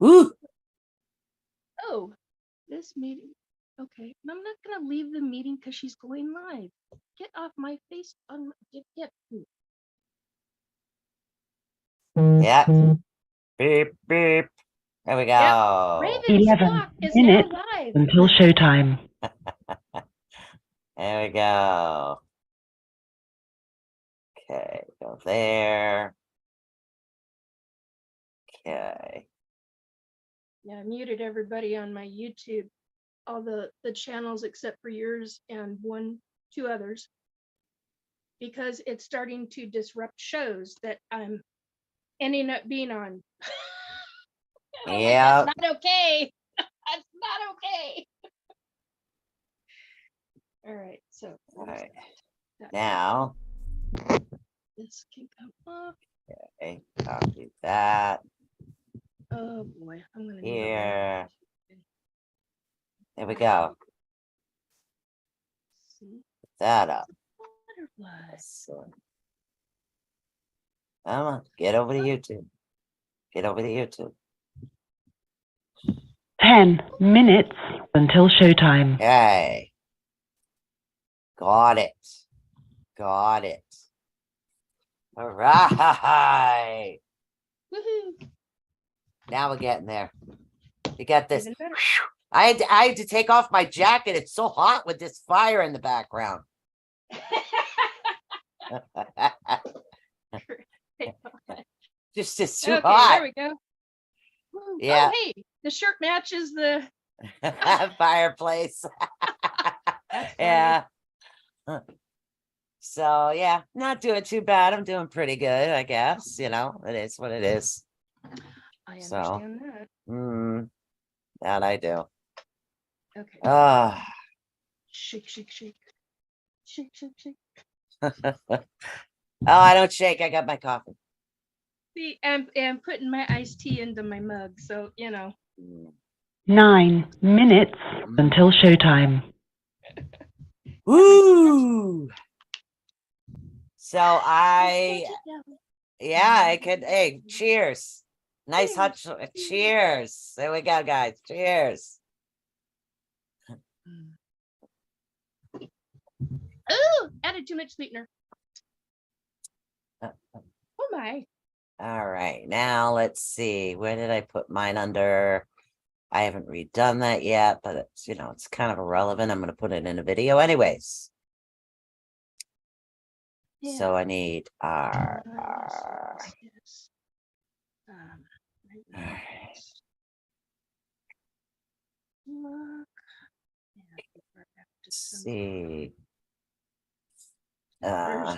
Woo! Oh, this meeting. Okay, I'm not gonna leave the meeting because she's going live. Get off my face. Get. Yeah. Beep beep. There we go. Raven's 11 Flock is minutes now live. until showtime. There we go. Okay, go there. Okay. Yeah, I muted everybody on my YouTube, all the channels except for yours and two others, because it's starting to disrupt shows that I'm ending up being on. Yeah. That's not okay. That's not okay. All right, so All right. that Now, this can come off. okay, copy that Oh boy, I'm gonna need here. There we go. see Put that up. butterflies. So, come on, get over to YouTube. Get over to YouTube. 10 minutes until showtime. Okay. Got it. Got it. All right. Woohoo! Now we're getting there. You got this. Even better. I had to take off my jacket. It's so hot with this fire in the background. Just it's too Okay, hot. there we go. Woo. Yeah. Oh, hey, the shirt matches the Fireplace. That's funny. Yeah. So yeah, not doing too bad. I'm doing pretty good, I guess. You know, it is what it is. I So. understand that. That I do. Okay. Shake, shake, shake. Shake, shake, shake. Oh, I don't shake. I got my coffee. See, I'm putting my iced tea into my mug, so you know. 9 minutes until showtime. Woo! So I could, hey, cheers. Nice hot, cheers. There we go, guys. Cheers. Oh, added too much sweetener. Oh my. All right, now let's see. Where did I put mine under? I haven't redone that yet, but it's, you know, it's kind of irrelevant. I'm going to put it in a video anyways. Yeah. So I need R. Yes. Let's see. There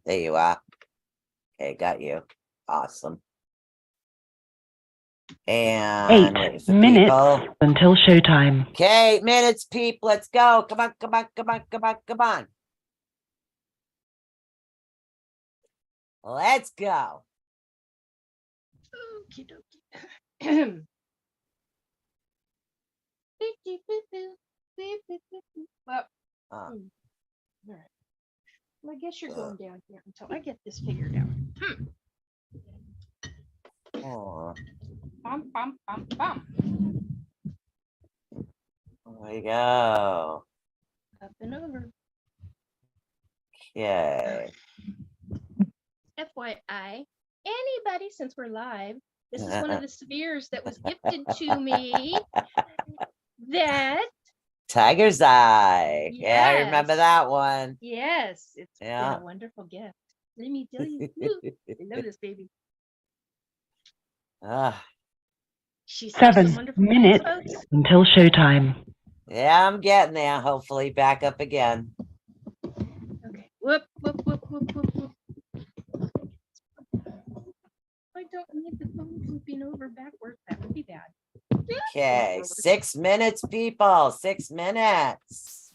you are. Okay, got you. Awesome. And 8 minutes people. until showtime. Okay, 8 minutes, peep. Let's go. Come on, come on, come on, come on, come on. Let's go. Okie dokie. Well, all right. Well, I guess you're going down here until I get this figured out. Oh, Bum, bum, bum, bum. there you go. Up and over. Okay. FYI, anybody, since we're live, this is one of the spheres that was gifted to me. That Tiger's Eye. Yes. Yeah, I remember that one. Yes, it's been Yeah. a wonderful gift. Let me tell you, woo, I love this baby. She's 7 minutes until showtime. Yeah, I'm getting there. Hopefully back up again. Okay. Whoop, whoop, whoop, whoop, whoop, whoop. I don't need the phone flipping over backwards. That would be bad. Okay, 6 minutes, people. 6 minutes.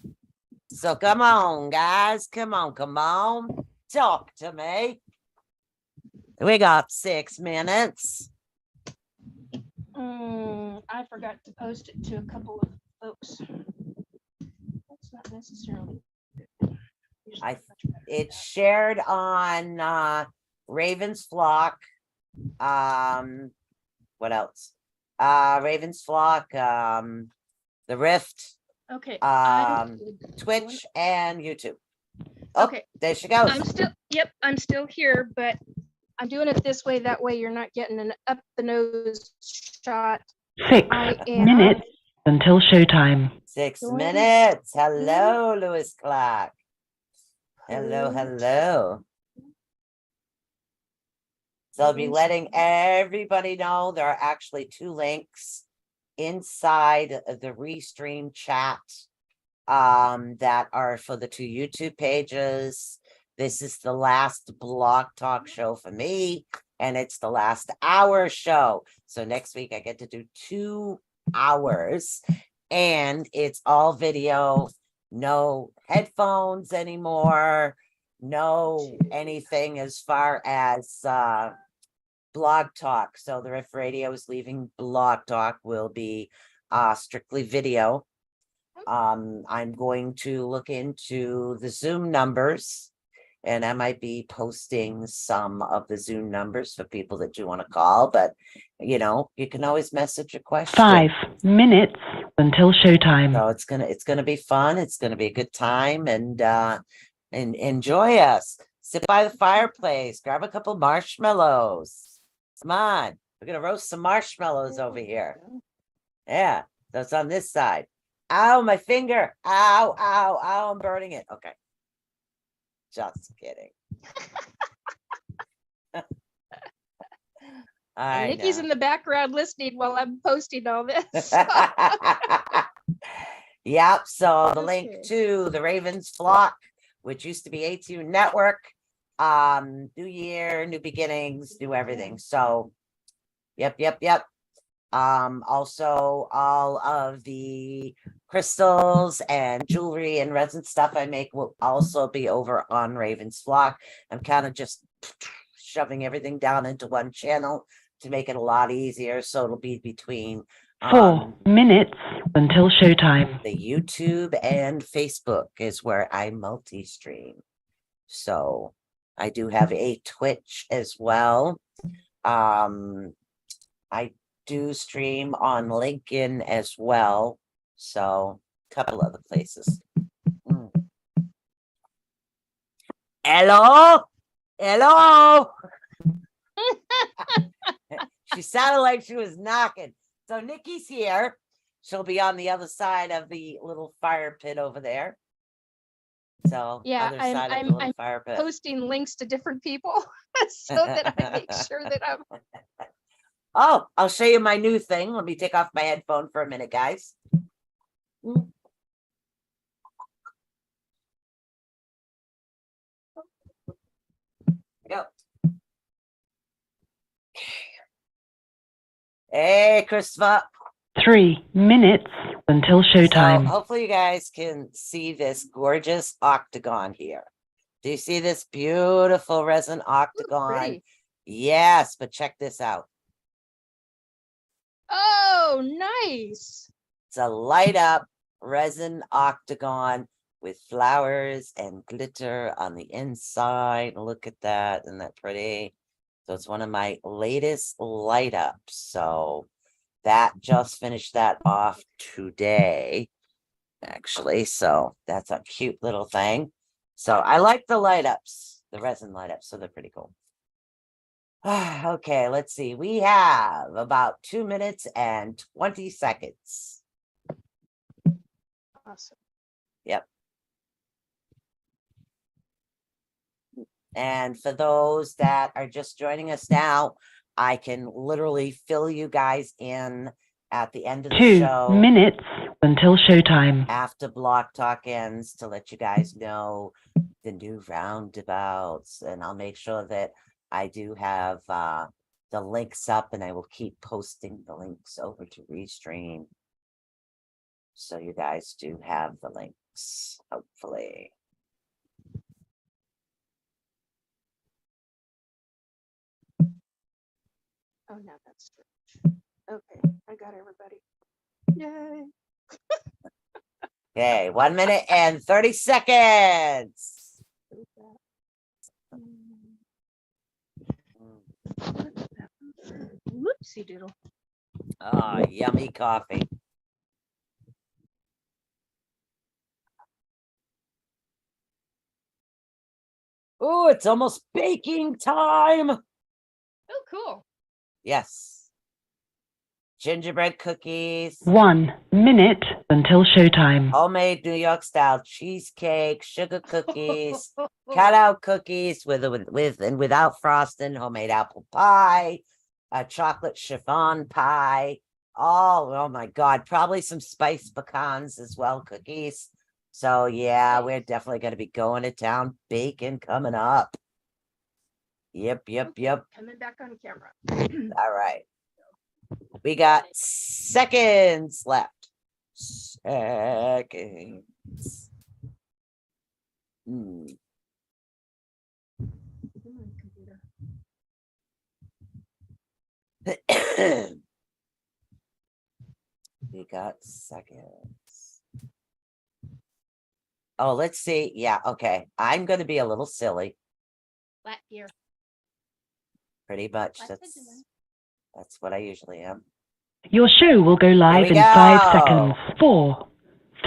So come on, guys. Come on, come on. Talk to me. We got 6 minutes. I forgot to post it to a couple of folks. That's not necessarily good. It's shared on Raven's Flock. What else? Ravens Flock, the Rift, Okay. Twitch, and YouTube. Oh, Okay. there she goes. I'm still here, but I'm doing it this way. That way you're not getting an up the nose shot. 6 minutes until showtime. 6 Going. minutes. Hello, Lewis Clark. Hello, hello. So I'll be letting everybody know there are actually 2 links inside of the Restream chat that are for the 2 YouTube pages. This is the last Blog Talk show for me, and it's the last hour show. So next week I get to do 2 hours, and it's all video, no headphones anymore, no anything as far as Blog Talk. So the Riff Radio is leaving Blog Talk, will be strictly video. I'm going to look into the Zoom numbers, and I might be posting some of the Zoom numbers for people that do want to call, but you know, you can always message a question. 5 minutes until showtime. So it's gonna be fun. It's gonna be a good time, and enjoy us. Sit by the fireplace, grab a couple marshmallows. Come on, we're gonna roast some marshmallows over here. Yeah, that's on this side. Ow, my finger. Ow, ow, ow, I'm burning it. Okay. Just kidding. Nikki's in the background listening while I'm posting all this. Yep. So the link to the Ravens Flock, which used to be ATU Network, new year, new beginnings, new everything. So yep. Also all of the crystals and jewelry and resin stuff I make will also be over on Ravens Flock. I'm kind of just shoving everything down into one channel to make it a lot easier. So it'll be between 4 minutes until showtime. the YouTube and Facebook is where I multi-stream. So I do have a Twitch as well. I do stream on LinkedIn as well. So a couple other places. Hello? She sounded like she was knocking. So Nikki's here. She'll be on the other side of the little fire pit over there. So yeah, other side of the little fire pit. Posting links to different people so that I make sure that I'm. Oh, I'll show you my new thing. Let me take off my headphone for a minute, guys. Go. Hey, Christopher. 3 minutes until showtime. So hopefully you guys can see this gorgeous octagon here. Do you see this beautiful resin octagon? Yes, but check this out. Oh, nice. It's a light up resin octagon with flowers and glitter on the inside. Look at that. Isn't that pretty? So it's one of my latest light ups. So that just finished that off today, actually. So that's a cute little thing. So I like the light ups, the resin light ups. So they're pretty cool. Okay, let's see. We have about 2 minutes and 20 seconds. Awesome. Yep. And for those that are just joining us now, I can literally fill you guys in at the end of the 2 show. minutes until showtime. After Block Talk ends, to let you guys know the new roundabouts. And I'll make sure that I do have the links up, and I will keep posting the links over to Restream. So you guys do have the links, hopefully. Oh, no, that's true. Okay, I got everybody. Yay. Okay, 1 minute and 30 seconds. Whoopsie doodle. Oh, yummy coffee. Oh, it's almost baking time. Oh, cool. Yes. Gingerbread cookies, 1 minute until showtime. homemade New York style cheesecake, sugar cookies, cutout cookies with and without frosting, homemade apple pie, a chocolate chiffon pie. Oh my God, probably some spiced pecans as well, cookies. So yeah, we're definitely going to be going to town baking coming up. Yep. Coming back on camera. All right. We got seconds left. Seconds. Hmm. Come on, computer. We got seconds. Oh, let's see. Yeah, okay. I'm going to be a little silly. Flat gear. Pretty much. Flat pigeon. That's what I usually am. Your show will go live we in 5 go. seconds. 4,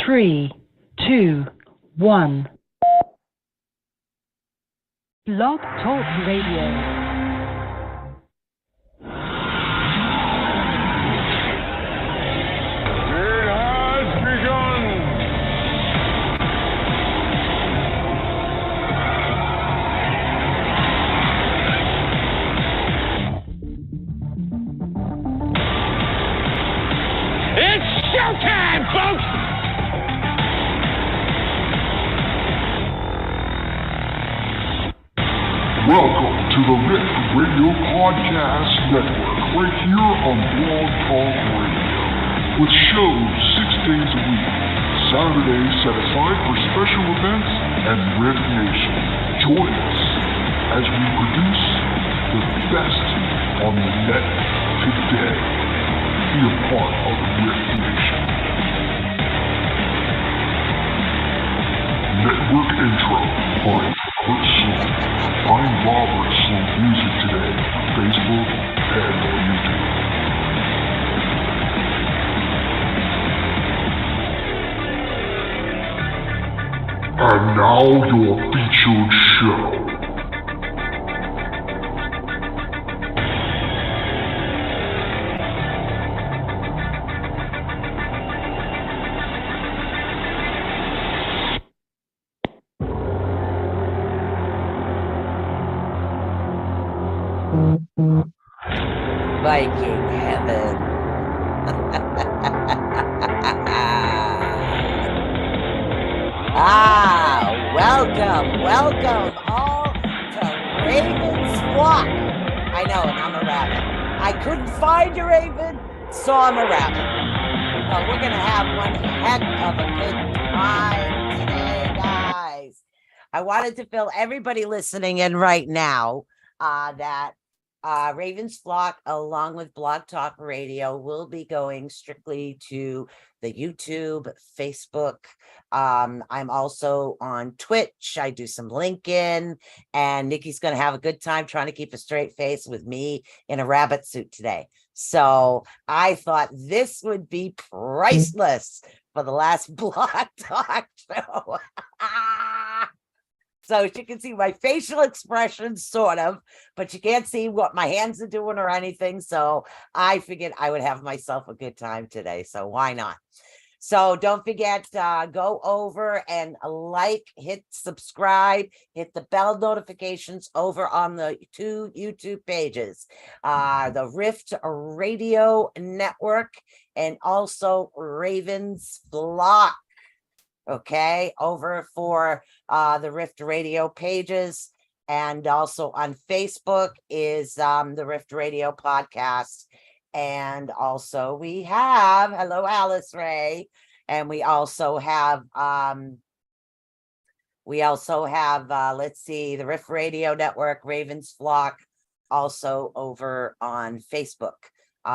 3, 2, 1. Blog Talk Radio. Showtime, folks! Welcome to the Rift Radio Podcast Network, right here on Blog Talk Radio, with shows 6 days a week, Saturdays set aside for special events and Rift Nation. Join us as we produce the best on the net today. Be a part of the Rift Nation. Network intro by Kurt Sloan. Find Robert Sloan Music today on Facebook and on YouTube. And now your featured show. Viking heaven. Welcome all to Raven's Flock. I know, and I'm a rabbit. I couldn't find a raven, so I'm a rabbit. So we're gonna have one heck of a good time today, guys. I wanted to fill everybody listening in right now that Raven's Flock, along with Blog Talk Radio, will be going strictly to the YouTube, Facebook. I'm also on Twitch. I do some LinkedIn, and Nikki's going to have a good time trying to keep a straight face with me in a rabbit suit today. So I thought this would be priceless for the last Blog Talk show. So you can see my facial expressions, sort of, but you can't see what my hands are doing or anything. So I figured I would have myself a good time today. So why not? So don't forget, go over and hit subscribe, hit the bell notifications over on the 2 YouTube pages, the Rift Radio Network and also Raven's Flock. Okay, over for the Rift Radio pages, and also on Facebook is the Rift Radio podcast. And also we have, hello Alice Ray, and we also have let's see, the Rift Radio Network, Raven's Flock, also over on Facebook.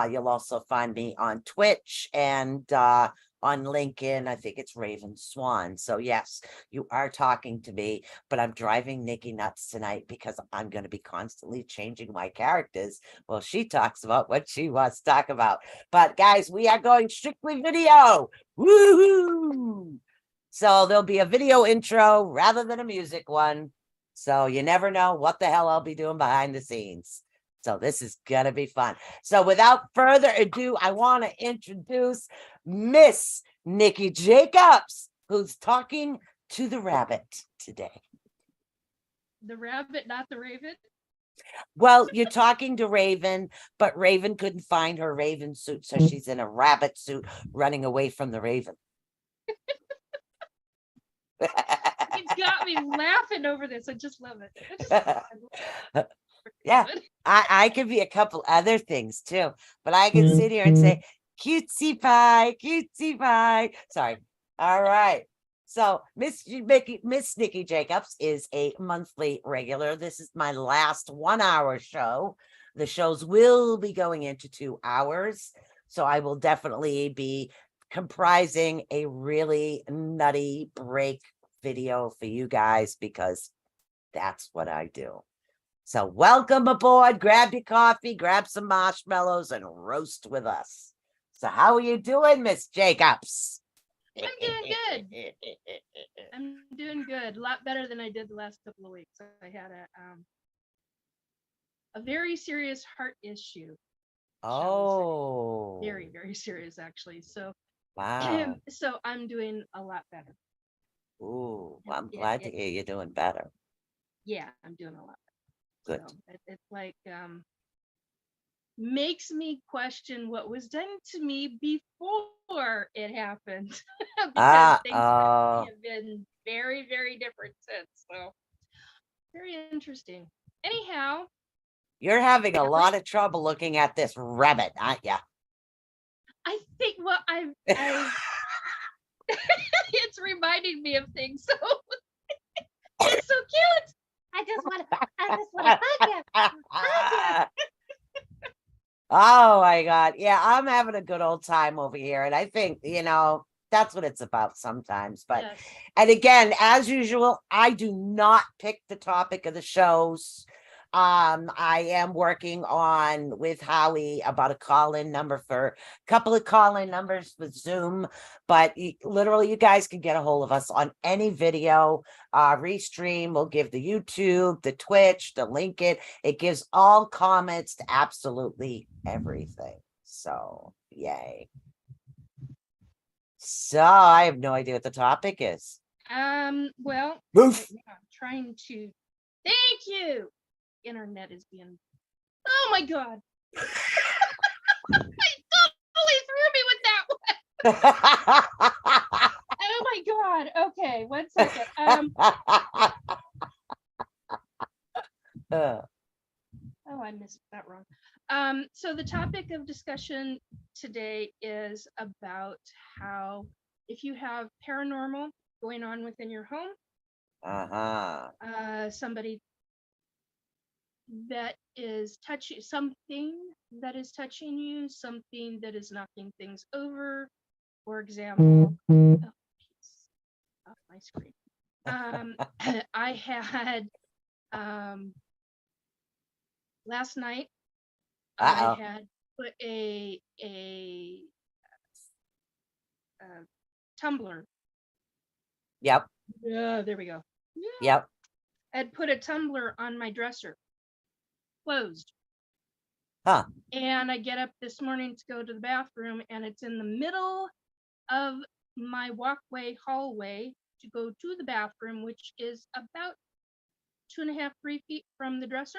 You'll also find me on Twitch and on LinkedIn. I think it's Raven Swan. So yes, you are talking to me, but I'm driving Nikki nuts tonight because I'm going to be constantly changing my characters. Well, she talks about what she wants to talk about. But guys, we are going strictly video. Woohoo! So there'll be a video intro rather than a music one. So you never know what the hell I'll be doing behind the scenes. So this is going to be fun. So without further ado, I want to introduce Miss Nikki Jacobs, who's talking to the rabbit today. The rabbit, not the raven. Well, you're talking to Raven, but Raven couldn't find her raven suit, so she's in a rabbit suit running away from the raven. It's got me laughing over this. I just love it. Yeah, I could be a couple other things too, but I can sit here and say cutesy pie. Sorry. All right. So Miss Nikki Jacobs is a monthly regular. This is my last 1 hour show. The shows will be going into 2 hours. So I will definitely be comprising a really nutty break video for you guys because that's what I do. So welcome aboard, grab your coffee, grab some marshmallows and roast with us. So how are you doing, Miss Jacobs? I'm doing good. I'm doing good. A lot better than I did the last couple of weeks. I had a very serious heart issue. Oh, Very, very serious, actually. So, wow. so I'm doing a lot better. Ooh, well, I'm glad to hear you're doing better. Yeah, I'm doing a lot Good. better. So it's like makes me question what was done to me before it happened. Because things have been very, very different since. So very interesting. Anyhow, you're having a lot of trouble looking at this rabbit, aren't you? I think I've it's reminding me of things. So it's so cute. I just want to hug you. Oh my God. Yeah, I'm having a good old time over here. And I think, that's what it's about sometimes. But, Yes. And again, as usual, I do not pick the topic of the shows. I am working on with Howie about a call-in number for a couple of call-in numbers with Zoom, but literally you guys can get a hold of us on any video. Restream will give the YouTube, the Twitch, the LinkedIn. It gives all comments to absolutely everything. So yay. So I have no idea what the topic is. Well, Oof. I'm trying to thank you. Internet is being oh my God. I totally threw me with that one. Oh my God. Okay, 1 second. Oh, I missed that wrong. So the topic of discussion today is about how if you have paranormal going on within your home, somebody that is touching something that is touching you, something that is knocking things over, for example. Oh, piece off my screen. I had last night I had put a tumbler. Yep. Yeah, there we go. Yep. I'd put a tumbler on my dresser, closed. Huh. And I get up this morning to go to the bathroom, and it's in the middle of my hallway to go to the bathroom, which is about 2.5, 3 feet from the dresser.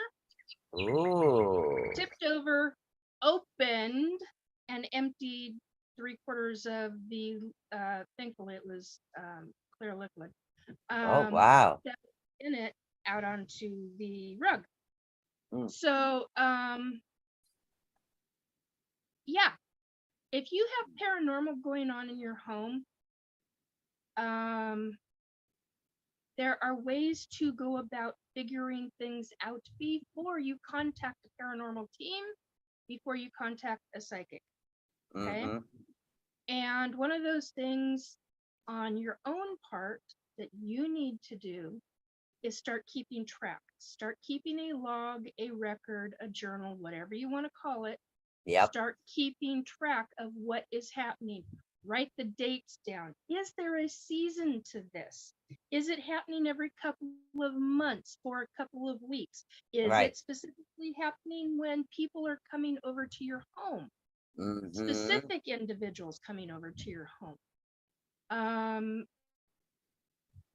Ooh. Tipped over, opened, and emptied 3/4 of the, thankfully it was clear liquid. Oh, wow. That was in it out onto the rug. So, yeah, if you have paranormal going on in your home, there are ways to go about figuring things out before you contact a paranormal team, before you contact a psychic. Okay. And one of those things on your own part that you need to do is start keeping track. Start keeping a log, a record, a journal, whatever you want to call it. Yep. Start keeping track of what is happening. Write the dates down. Is there a season to this? Is it happening every couple of months for a couple of weeks? Is Right. it specifically happening when people are coming over to your home? Mhm. Specific individuals coming over to your home.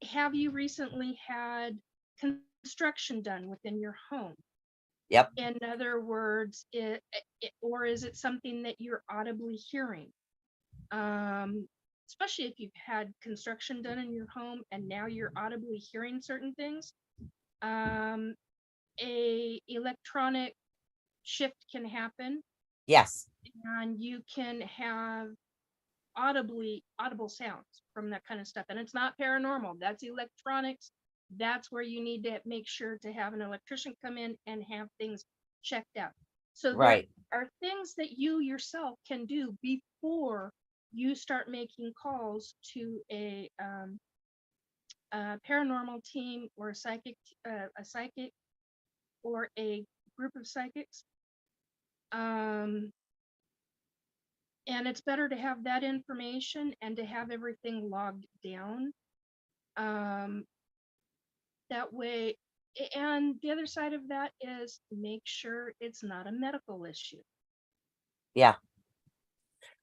Have you recently had construction done within your home? Yep. In other words, or is it something that you're audibly hearing? Especially if you've had construction done in your home and now you're audibly hearing certain things. A electronic shift can happen, Yes. and you can have audible sounds from that kind of stuff. And it's not paranormal, that's electronics. That's where you need to make sure to have an electrician come in and have things checked out. So Right. there are things that you yourself can do before you start making calls to a paranormal team or a psychic or a group of psychics. And it's better to have that information and to have everything logged down. That way, and the other side of that is make sure it's not a medical issue. Yeah.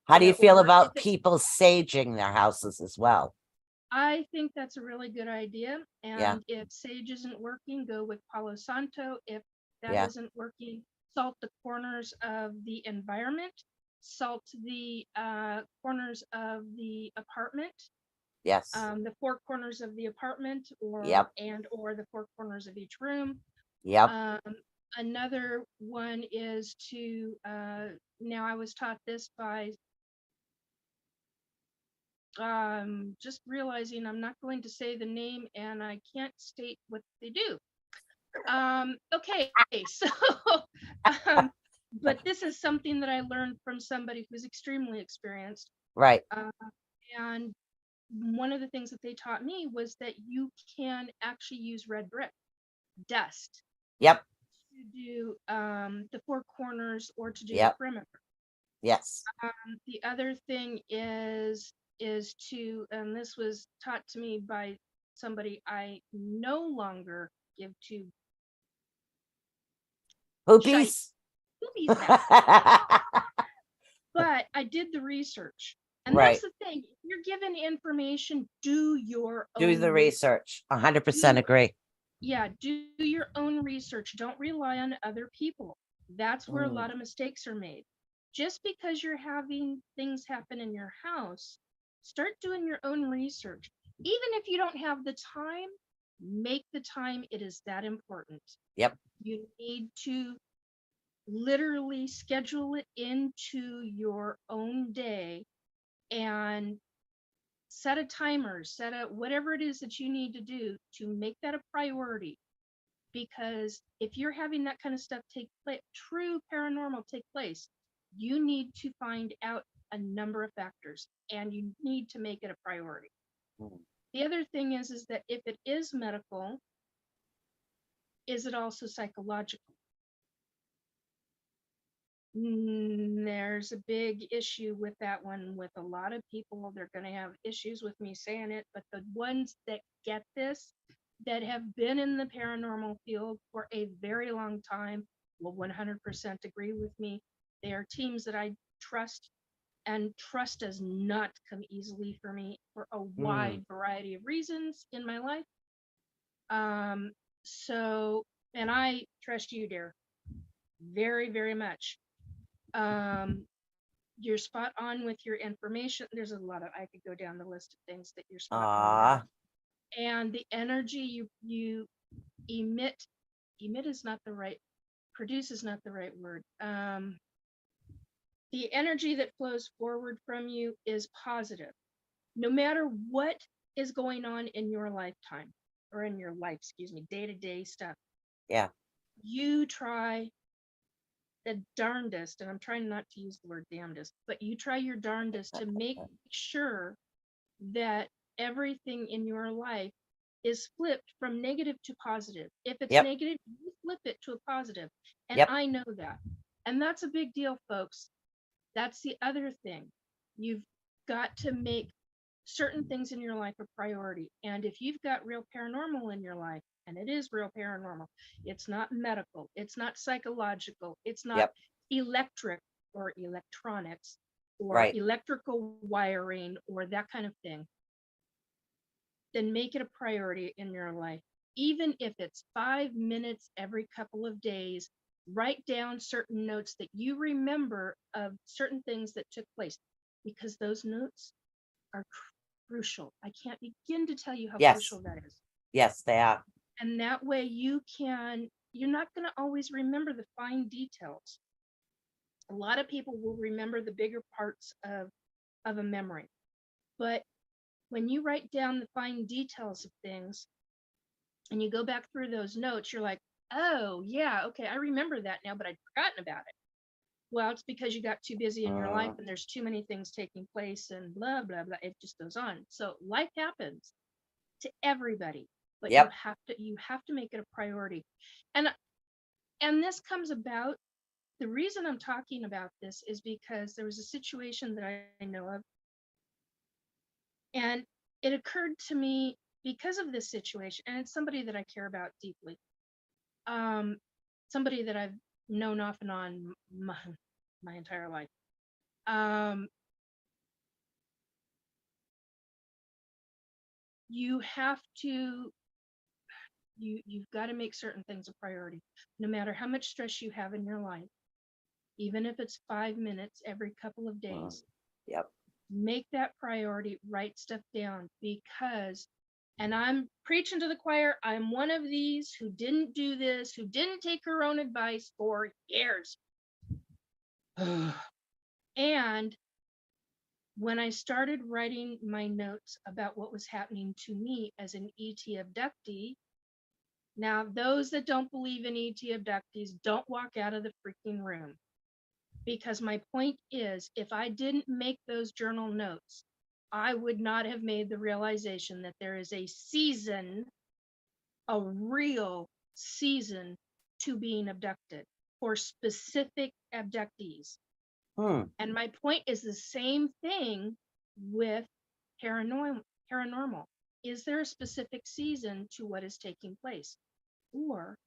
How do you know, feel or about if it- people saging their houses as well? I think that's a really good idea. Yeah. And if sage isn't working, go with Palo Santo. If that Yeah. isn't working, salt the corners of the environment, salt the corners of the apartment, Yes. the four corners of the apartment, or Yep. or the four corners of each room. Yep. Another one is to now I was taught this by just realizing I'm not going to say the name and I can't state what they do. Okay, so but this is something that I learned from somebody who's extremely experienced. Right. And one of the things that they taught me was that you can actually use red brick dust Yep. to do the four corners or to do the Yep. perimeter. Yes. The other thing is to, and this was taught to me by somebody I no longer give to Poopies. poopies now, but I did the research. And Right. that's the thing. If you're given information, do your Do own the research. 100% agree. Yeah, do your own research. Don't rely on other people. That's where a lot of mistakes are made. Just because you're having things happen in your house, start doing your own research. Even if you don't have the time, make the time. It is that important. Yep. You need to literally schedule it into your own day and set a timer, set a whatever it is that you need to do to make that a priority. Because if you're having that kind of stuff take place, true paranormal take place, you need to find out a number of factors and you need to make it a priority. The other thing is that if it is medical, is it also psychological? There's a big issue with that one with a lot of people. They're going to have issues with me saying it, but the ones that get this, that have been in the paranormal field for a very long time, will 100% agree with me. They are teams that I trust, and trust does not come easily for me for a wide variety of reasons in my life. So, and I trust you, dear, very, very much. You're spot on with your information. There's a lot of, I could go down the list of things that you're spot on with. And the energy you emit is not the right, produce is not the right word. The energy that flows forward from you is positive. No matter what is going on in your lifetime, or in your life, day-to-day stuff. Yeah. You try the darndest, and I'm trying not to use the word damnedest, but you try your darndest to make sure that everything in your life is flipped from negative to positive. If it's Yep. negative, you flip it to a positive. And Yep. I know that. And that's a big deal, folks. That's the other thing. You've got to make certain things in your life a priority. And if you've got real paranormal in your life, and it is real paranormal, it's not medical, it's not psychological, it's not Yep. electric or electronics or Right. electrical wiring or that kind of thing, then make it a priority in your life. Even if it's 5 minutes every couple of days, write down certain notes that you remember of certain things that took place, because those notes are crucial. I can't begin to tell you how Yes. crucial that is. Yes, they are. And that way you're not going to always remember the fine details. A lot of people will remember the bigger parts of a memory. But when you write down the fine details of things and you go back through those notes, you're like, oh, yeah, okay, I remember that now, but I'd forgotten about it. Well, it's because you got too busy in your life and there's too many things taking place and blah, blah, blah. It just goes on. So life happens to everybody, but Yep. you have to make it a priority. And this comes about, the reason I'm talking about this is because there was a situation that I know of, and it occurred to me because of this situation, and it's somebody that I care about deeply. Somebody that I've known off and on my entire life. You have to, you've got to make certain things a priority, no matter how much stress you have in your life, even if it's 5 minutes every couple of days. Yep. Make that priority, write stuff down, because, and I'm preaching to the choir, I'm one of these who didn't do this, who didn't take her own advice for years. And when I started writing my notes about what was happening to me as an ET abductee, now those that don't believe in ET abductees, don't walk out of the freaking room. Because my point is, if I didn't make those journal notes, I would not have made the realization that there is a season, a real season to being abducted for specific abductees. And my point is the same thing with paranormal. Is there a specific season to what is taking place? Or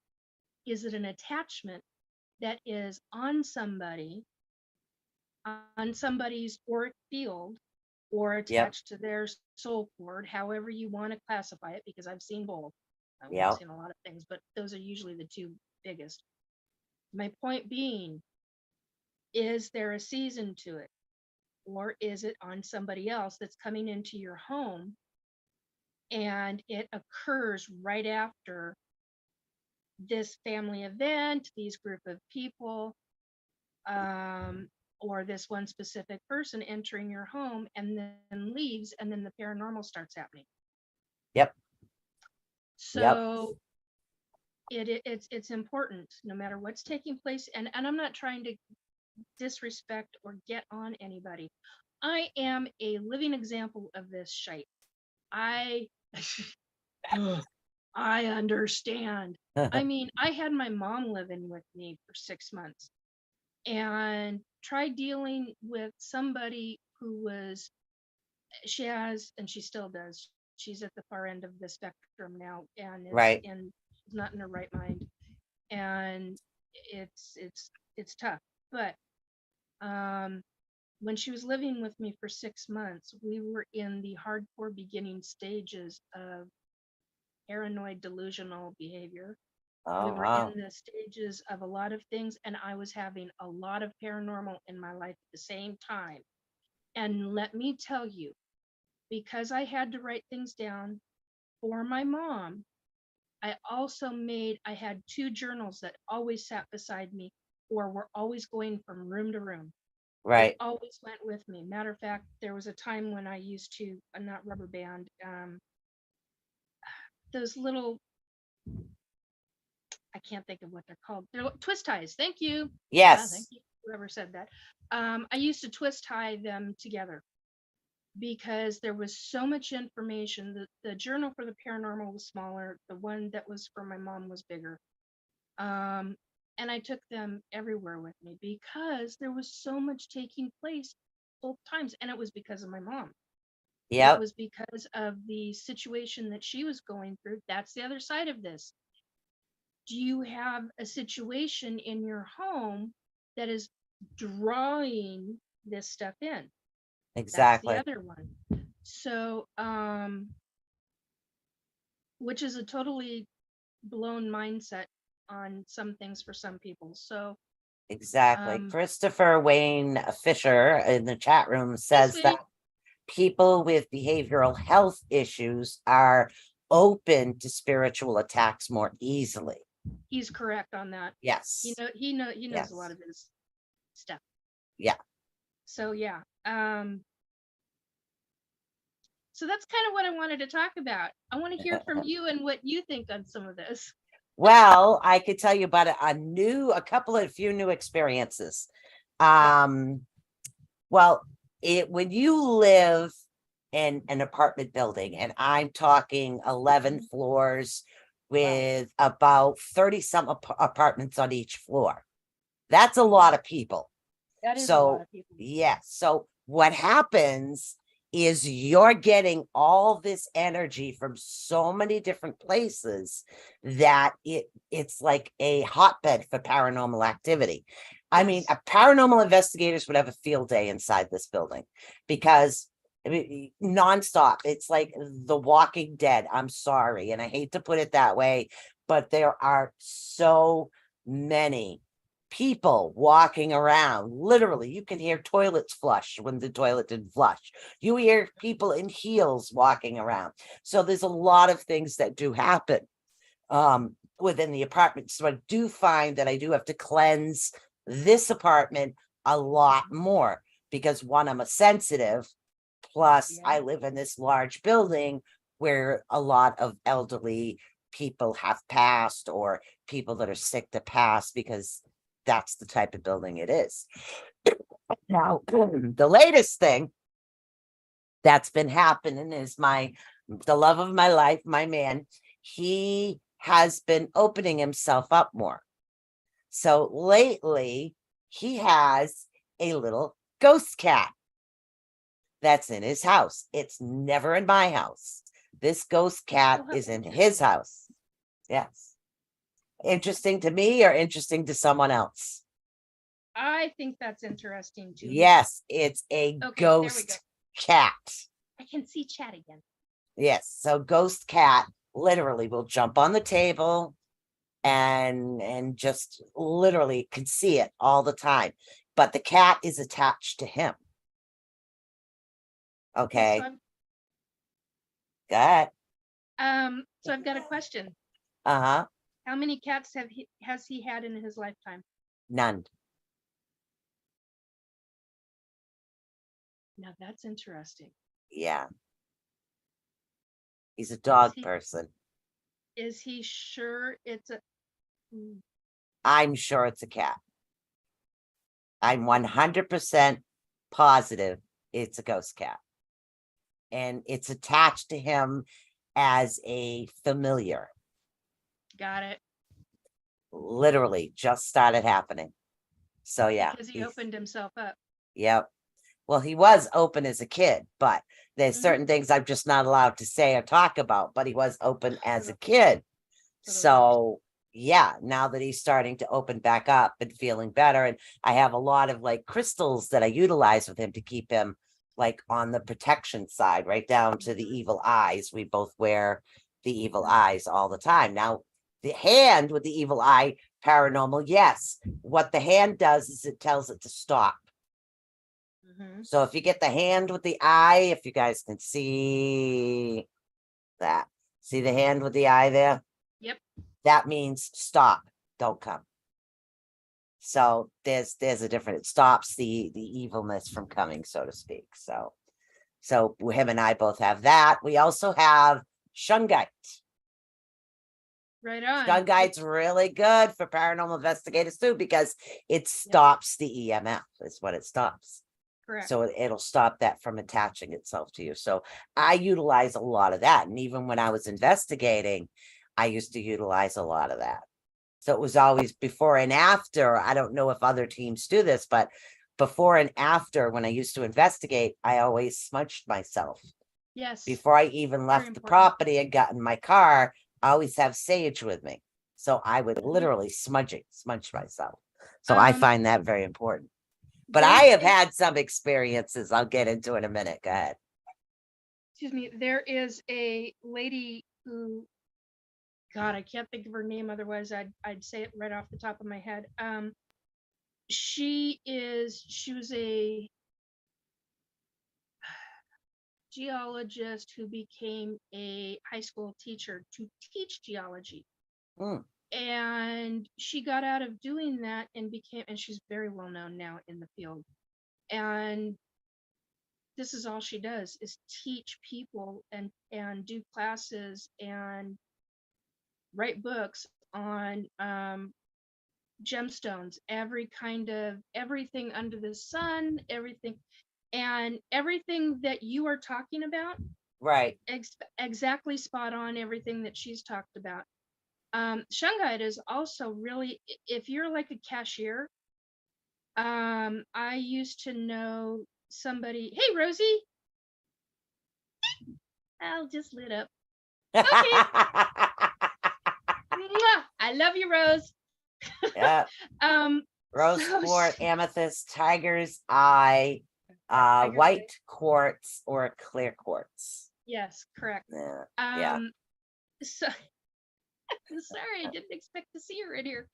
is it an attachment that is on somebody's auric field, or attached to their soul cord, however you want to classify it, because I've seen both. I've seen a lot of things, but those are usually the two biggest. My point being, is there a season to it? Or is it on somebody else that's coming into your home and it occurs right after this family event, these group of people, or this one specific person entering your home and then leaves, and then the paranormal starts happening? Yep. So it's important, no matter what's taking place. And I'm not trying to disrespect or get on anybody. I am a living example of this shite. I understand. I mean, I had my mom living with me for 6 months and tried dealing with somebody who was, she has, and she still does, she's at the far end of the spectrum now, and is not in her right mind, and it's tough. But when she was living with me for 6 months, we were in the hardcore beginning stages of paranoid delusional behavior. We were in the stages of a lot of things, and I was having a lot of paranormal in my life at the same time. And let me tell you, because I had to write things down for my mom, I had 2 journals that always sat beside me, or were always going from room to room. Right. They always went with me. Matter of fact, there was a time when I used to, not rubber band, those little I can't think of what they're called. They're twist ties. Thank you. Yes. Thank you, whoever said that. I used to twist tie them together because there was so much information. The journal for the paranormal was smaller. The one that was for my mom was bigger. And I took them everywhere with me because there was so much taking place both times. And it was because of my mom. It Yep. was because of the situation that she was going through. That's the other side of this. Do you have a situation in your home that is drawing this stuff in? Exactly. That's the other one. So, which is a totally blown mindset on some things for some people. So, Exactly. Christopher Wayne Fisher in the chat room says sweet. that people with behavioral health issues are open to spiritual attacks more easily. He's correct on that. Yes. He knows Yes. a lot of his stuff. Yeah. So yeah. So that's kind of what I wanted to talk about. I want to hear from you and what you think on some of this. Well, I could tell you about a few new experiences. Well, when you live in an apartment building, and I'm talking 11 floors with about 30 some apartments on each floor, that's a lot of people. That is a lot of people. Yes. So what happens is you're getting all this energy from so many different places that it's like a hotbed for paranormal activity. I mean, paranormal investigators would have a field day inside this building because nonstop. It's like The Walking Dead. I'm sorry, and I hate to put it that way, but there are so many people walking around. Literally, you can hear toilets flush when the toilet didn't flush. You hear people in heels walking around. So there's a lot of things that do happen within the apartment. So I do find that I do have to cleanse this apartment a lot more because one, I'm a sensitive, plus I live in this large building where a lot of elderly people have passed or people that are sick to pass because that's the type of building it is. Now, the latest thing that's been happening is the love of my life, my man, he has been opening himself up more. So lately, he has a little ghost cat that's in his house. It's never in my house. This ghost cat is in his house. Yes. Interesting to me or interesting to someone else? I think that's interesting too. Yes, it's a ghost cat. I can see chat again. Yes, so ghost cat literally will jump on the table and just literally can see it all the time. But the cat is attached to him. Okay. Go ahead. So I've got a question. Uh-huh. How many cats has he had in his lifetime? None. Now that's interesting. Yeah. He's a dog person. Is he sure it's a... I'm sure it's a cat. I'm 100% positive it's a ghost cat. And it's attached to him as a familiar. Got it. Literally just started happening. So yeah. Because he opened himself up. Yep. Well, he was open as a kid, but there's certain things I'm just not allowed to say or talk about, but he was open as a kid. So yeah, now that he's starting to open back up and feeling better. And I have a lot of like crystals that I utilize with him to keep him like on the protection side, right down to the evil eyes. We both wear the evil eyes all the time. Now, the hand with the evil eye paranormal, yes. What the hand does is it tells it to stop. So if you get the hand with the eye, if you guys can see that, see the hand with the eye there? Yep. That means stop, don't come. So there's a different, it stops the evilness from coming, so to speak. So him and I both have that. We also have shungite. Right on. Shungite's really good for paranormal investigators too, because it stops the EMF, is what it stops. Correct. So it'll stop that from attaching itself to you. So I utilize a lot of that. And even when I was investigating, I used to utilize a lot of that. So it was always before and after. I don't know if other teams do this, but before and after, when I used to investigate, I always smudged myself. Yes. Before I even left the important. property and got in my car, I always have sage with me. So I would literally smudge myself. So I find that very important. But I have had some experiences I'll get into in a minute. Go ahead. Excuse me. There is a lady who, God, I can't think of her name. Otherwise, I'd say it right off the top of my head. She was a geologist who became a high school teacher to teach geology. Mm. And she got out of doing that and she's very well known now in the field. And this is all she does, is teach people and do classes and write books on gemstones, everything under the sun, everything. And everything that you are talking about, Right. Exactly spot on, everything that she's talked about. Shungite is also really, if you're like a cashier, I used to know somebody. Hey, Rosie. I'll just lit up. Okay. I love you, Rose. Yeah. Rose so quartz, amethyst, tiger's eye, white quartz, or clear quartz. Yes, correct. Yeah. So sorry, I didn't expect to see her in here.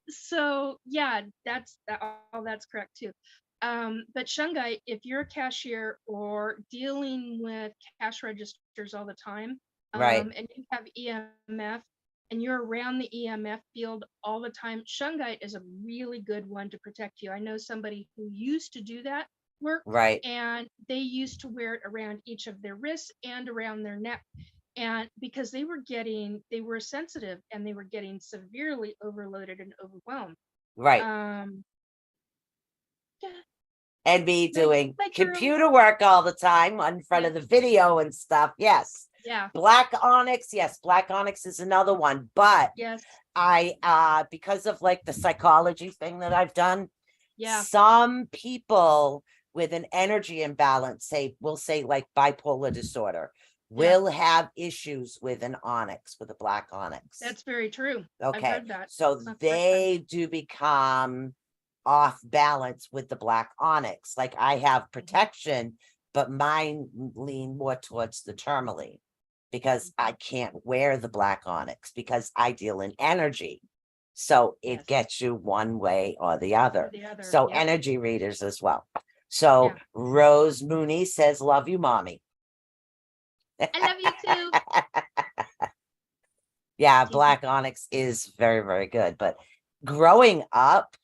So yeah, that's correct too. But Shungite, if you're a cashier or dealing with cash registers all the time, Right. and you have EMF and you're around the EMF field all the time, Shungite is a really good one to protect you. I know somebody who used to do that work, Right. and they used to wear it around each of their wrists and around their neck. And because they were sensitive and they were getting severely overloaded and overwhelmed. Right. Yeah. And me doing like computer work all the time in front of the video and stuff. Yes. Yeah. Black onyx. Yes. Black onyx is another one. But yes, I, because of like the psychology thing that I've done, yeah, some people with an energy imbalance, will say like bipolar disorder, will have issues with an onyx, with a black onyx. that's very true. Okay. I've heard that. So they do become off balance with the black onyx. Like I have protection, but mine lean more towards the tourmaline because I can't wear the black onyx because I deal in energy. So it gets you one way or the other. So energy readers as well. So Rose Mooney says, love you, mommy. I love you too. Yeah, black onyx is very, very good. But growing up,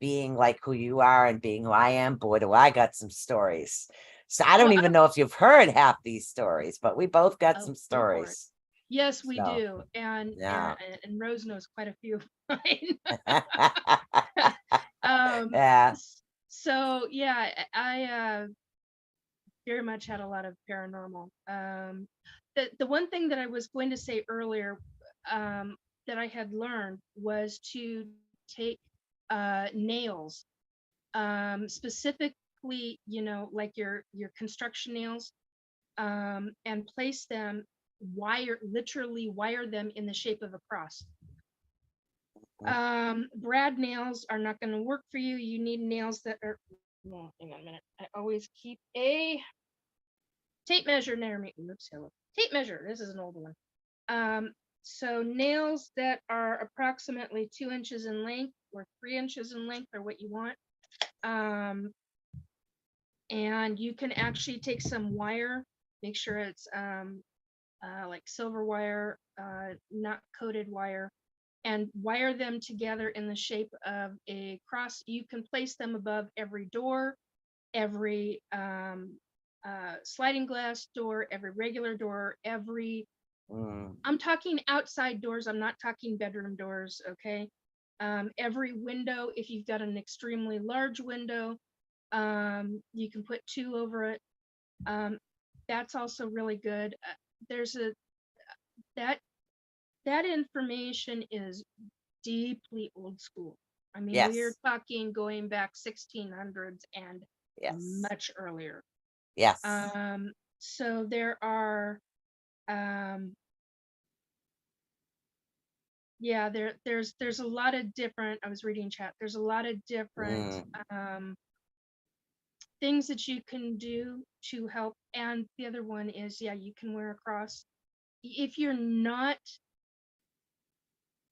being like who you are and being who I am, boy, do I got some stories. So I don't even know if you've heard half these stories, but we both got some stories. Yes, we do. And Rose knows quite a few of mine. Yeah. So yeah, I very much had a lot of paranormal. The one thing that I was going to say earlier that I had learned was to take nails, specifically, like your construction nails, and place them, literally wire them in the shape of a cross. Brad nails are not going to work for you. You need nails that are, well, hang on a minute. I always keep a tape measure near me. Oops, hello. Tape measure. This is an old one. So nails that are approximately 2 inches in length or 3 inches in length are what you want. And you can actually take some wire, make sure it's like silver wire, not coated wire, and wire them together in the shape of a cross. You can place them above every door, every sliding glass door, every regular door, every I'm talking outside doors. I'm not talking bedroom doors. Okay. Every window, if you've got an extremely large window, you can put 2 over it. That's also really good. There's a that information is deeply old school. I mean, we're Yes. talking going back 1600s and Yes. much earlier. Yes. So there are, there's a lot of different. I was reading chat. There's a lot of different things that you can do to help. And the other one is, you can wear a cross if you're not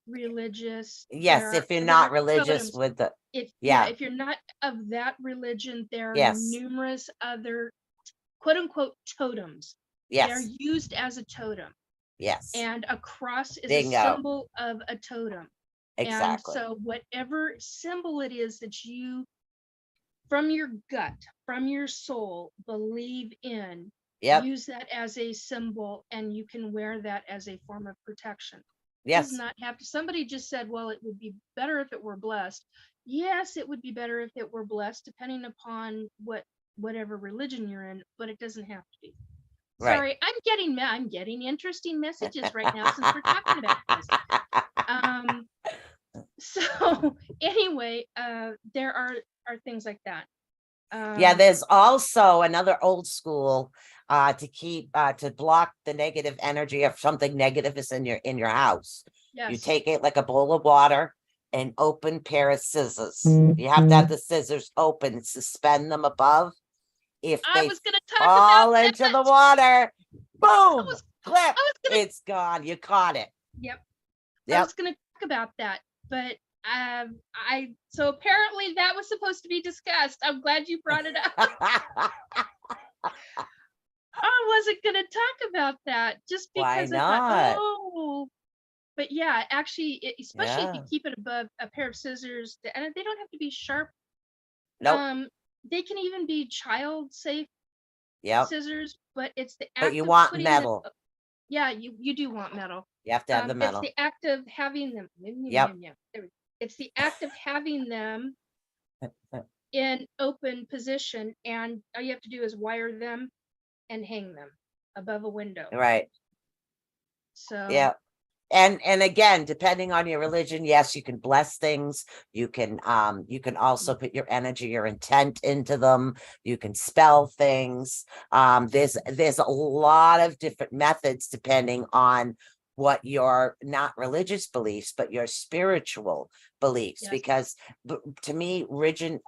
religious. Yes, if you're not religious totems. with the If yeah. if you're not of that religion, there are Yes. numerous other quote unquote totems. They're Yes. used as a totem, Yes. and a cross is Bingo. a symbol of a totem. Exactly. And so whatever symbol it is that you, from your gut, from your soul, believe in, Yep. use that as a symbol, and you can wear that as a form of protection. Yes. Does not have to. Somebody just said, well, it would be better if it were blessed. Yes, it would be better if it were blessed, depending upon whatever religion you're in, but it doesn't have to be. Right. Sorry, I'm getting interesting messages right now since we're talking about this. So anyway, there are things like that. Yeah, there's also another old school to keep to block the negative energy if something negative is in your house. Yes. You take it like a bowl of water, an open pair of scissors. You have to have the scissors open, suspend them above. If I they was gonna talk fall about into that. the water, boom, clip, gonna- it's gone. You caught it. Yep. I Yep. was gonna talk about that, but so apparently that was supposed to be discussed. I'm glad you brought it up. I wasn't gonna talk about that just Why because I thought, not? but yeah, actually, especially if you Yeah. keep it above a pair of scissors, and they don't have to be sharp. Nope. They can even be child safe Yep. scissors, but it's the act But you of want putting metal. yeah, you do want metal. You have to have the metal. It's the act of having them. Yep. It's the act of having them in open position, and all you have to do is wire them and hang them above a window. Right. So Yeah. And again, depending on your religion, yes, you can bless things. You can also put your energy, your intent into them. You can spell things. There's a lot of different methods depending on what your not religious beliefs, but your spiritual beliefs. Yes. Because to me,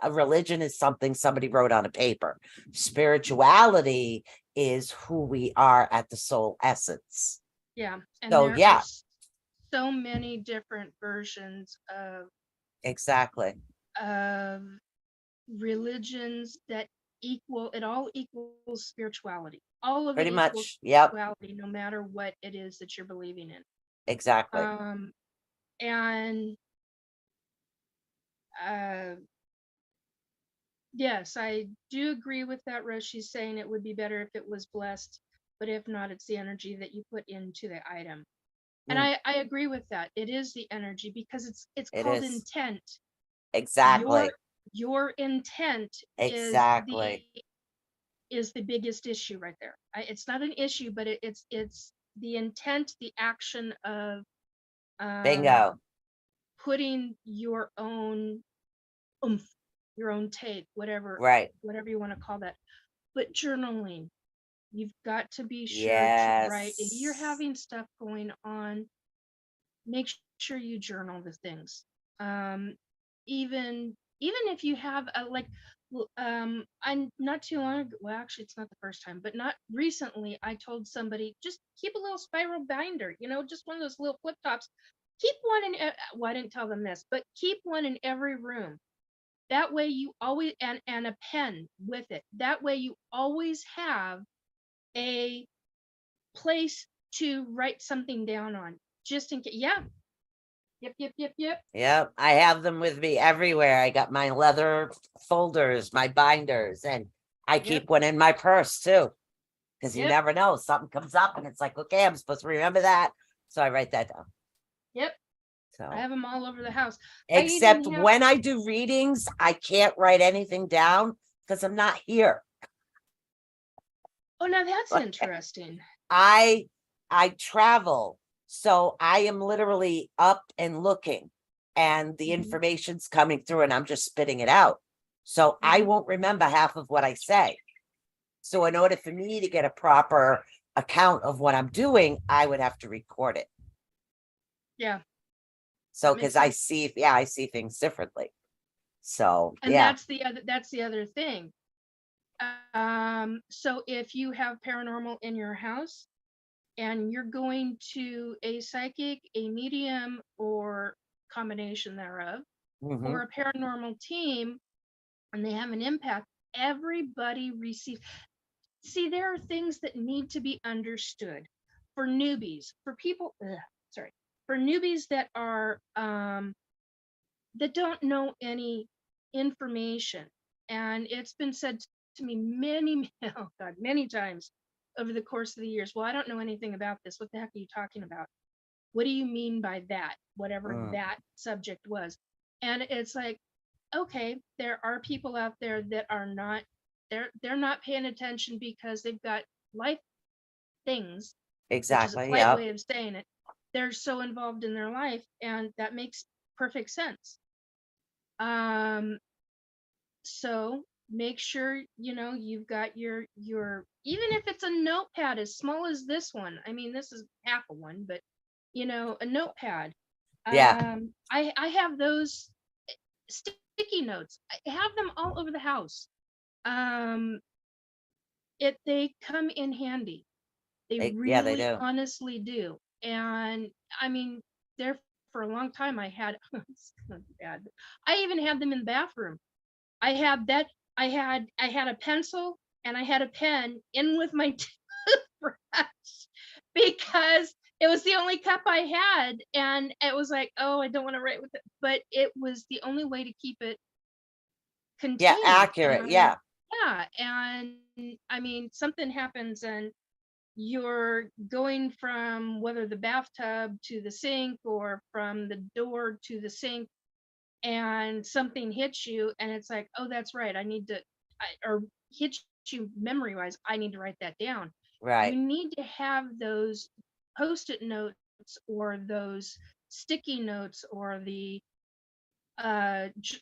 a religion is something somebody wrote on a paper. Spirituality is who we are at the soul essence. yeah, and So, there yeah. are so many different versions of Exactly. Religions that all equals spirituality. All of Pretty it much. equals Yep. spirituality, no matter what it is that you're believing in. Exactly. And yes, I do agree with that, Rose. She's saying it would be better if it was blessed, but if not, it's the energy that you put into the item. And I agree with that. It is the energy, because it's It called is. intent. Exactly. Your intent Exactly. is the biggest issue right there. It's not an issue, but it's the intent, the action of Bingo. putting your own oomph, your own take, whatever Right. you want to call that. But journaling, you've got to be sure to write. If you're Yes. having stuff going on, make sure you journal the things. Even if you have I'm not too long ago, well, actually it's not the first time, but not recently, I told somebody, just keep a little spiral binder, just one of those little flip tops. Keep one in, well, I didn't tell them this, but keep one in every room. That way you always, and a pen with it. That way you always have a place to write something down on, just in case. Yeah. Yep. I have them with me everywhere. I got my leather folders, my binders, and I keep one in my purse too. because you Yep. never know. Something comes up and it's like, okay, I'm supposed to remember that. So I write that down. Yep. So I have them all over the house. except even have- when I do readings, I can't write anything down because I'm not here. Oh, now that's Like, interesting. I travel, so I am literally up and looking, and the Mhm. information's coming through, and I'm just spitting it out. So I Mhm. won't remember half of what I say. So in order for me to get a proper account of what I'm doing, I would have to record it. Yeah. So That makes because I sense. see, I see things differently. So And yeah, that's the other thing. So if you have paranormal in your house and you're going to a psychic, a medium, or combination thereof, mhm, or a paranormal team, and they have an impact, everybody receives. See, there are things that need to be understood for newbies, for people, for newbies that are that don't know any information. And it's been said to me many, oh God, many times over the course of the years, well, I don't know anything about this. What the heck are you talking about? What do you mean by that? Whatever Mm. that subject was. And it's like, okay, there are people out there that are not, they're not paying attention because they've got life things, which is a exactly. polite Yeah, way of saying it. They're so involved in their life, and that makes perfect sense. So make sure you've got your even if it's a notepad as small as this one. I mean, this is half a one, but a notepad. yeah, I have those sticky notes. I have them all over the house. Um, they come in handy. They yeah, they really do. honestly do. And I mean, there for a long time I had it's kind of bad. I even had them in the bathroom. I had that. I had a pencil and I had a pen in with my toothbrush because it was the only cup I had, and it was like, oh, I don't want to write with it, but it was the only way to keep it Yeah, contained. accurate. And Yeah, yeah, and I mean, something happens and you're going from whether the bathtub to the sink or from the door to the sink, and something hits you and it's like, oh, that's right, I need to or hits you memory wise, I need to write that down. You right. need to have those post-it notes or those sticky notes or the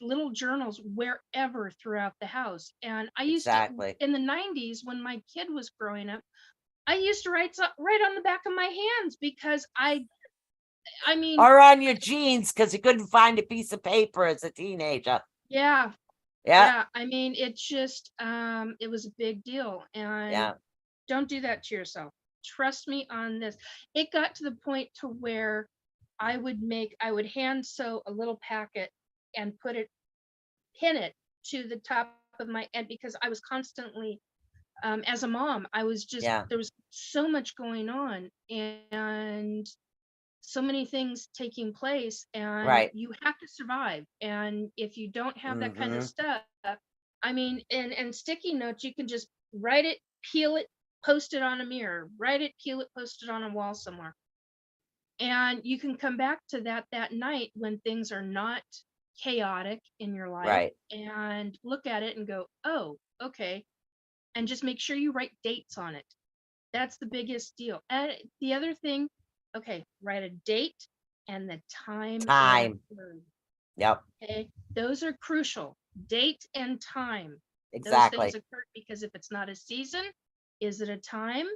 little journals wherever throughout the house. And I used to, Exactly. in the 90s when my kid was growing up, I used to write on the back of my hands because I mean, Or on your jeans because you couldn't find a piece of paper as a teenager. yeah, Yeah, yeah. I mean, it's just it was a big deal. And yeah, don't do that to yourself. Trust me on this. It got to the point to where I would hand sew a little packet and pin it to the top of my head because I was constantly as a mom, I was just yeah, there was so much going on and so many things taking place, and right. you have to survive. And if you don't have that kind of Hmm. stuff, I mean, and sticky notes, you can just write it, peel it, post it on a mirror, write it, peel it, post it on a wall somewhere. And you can come back to that night when things are not chaotic in your life Right. and look at it and go, oh, okay. And just make sure you write dates on it. That's the biggest deal. And the other thing, okay, write a date and the time it Time. occurred. Yep. Okay, those are crucial. Date and time. Those things Exactly. occur because if it's not a season, is it a time?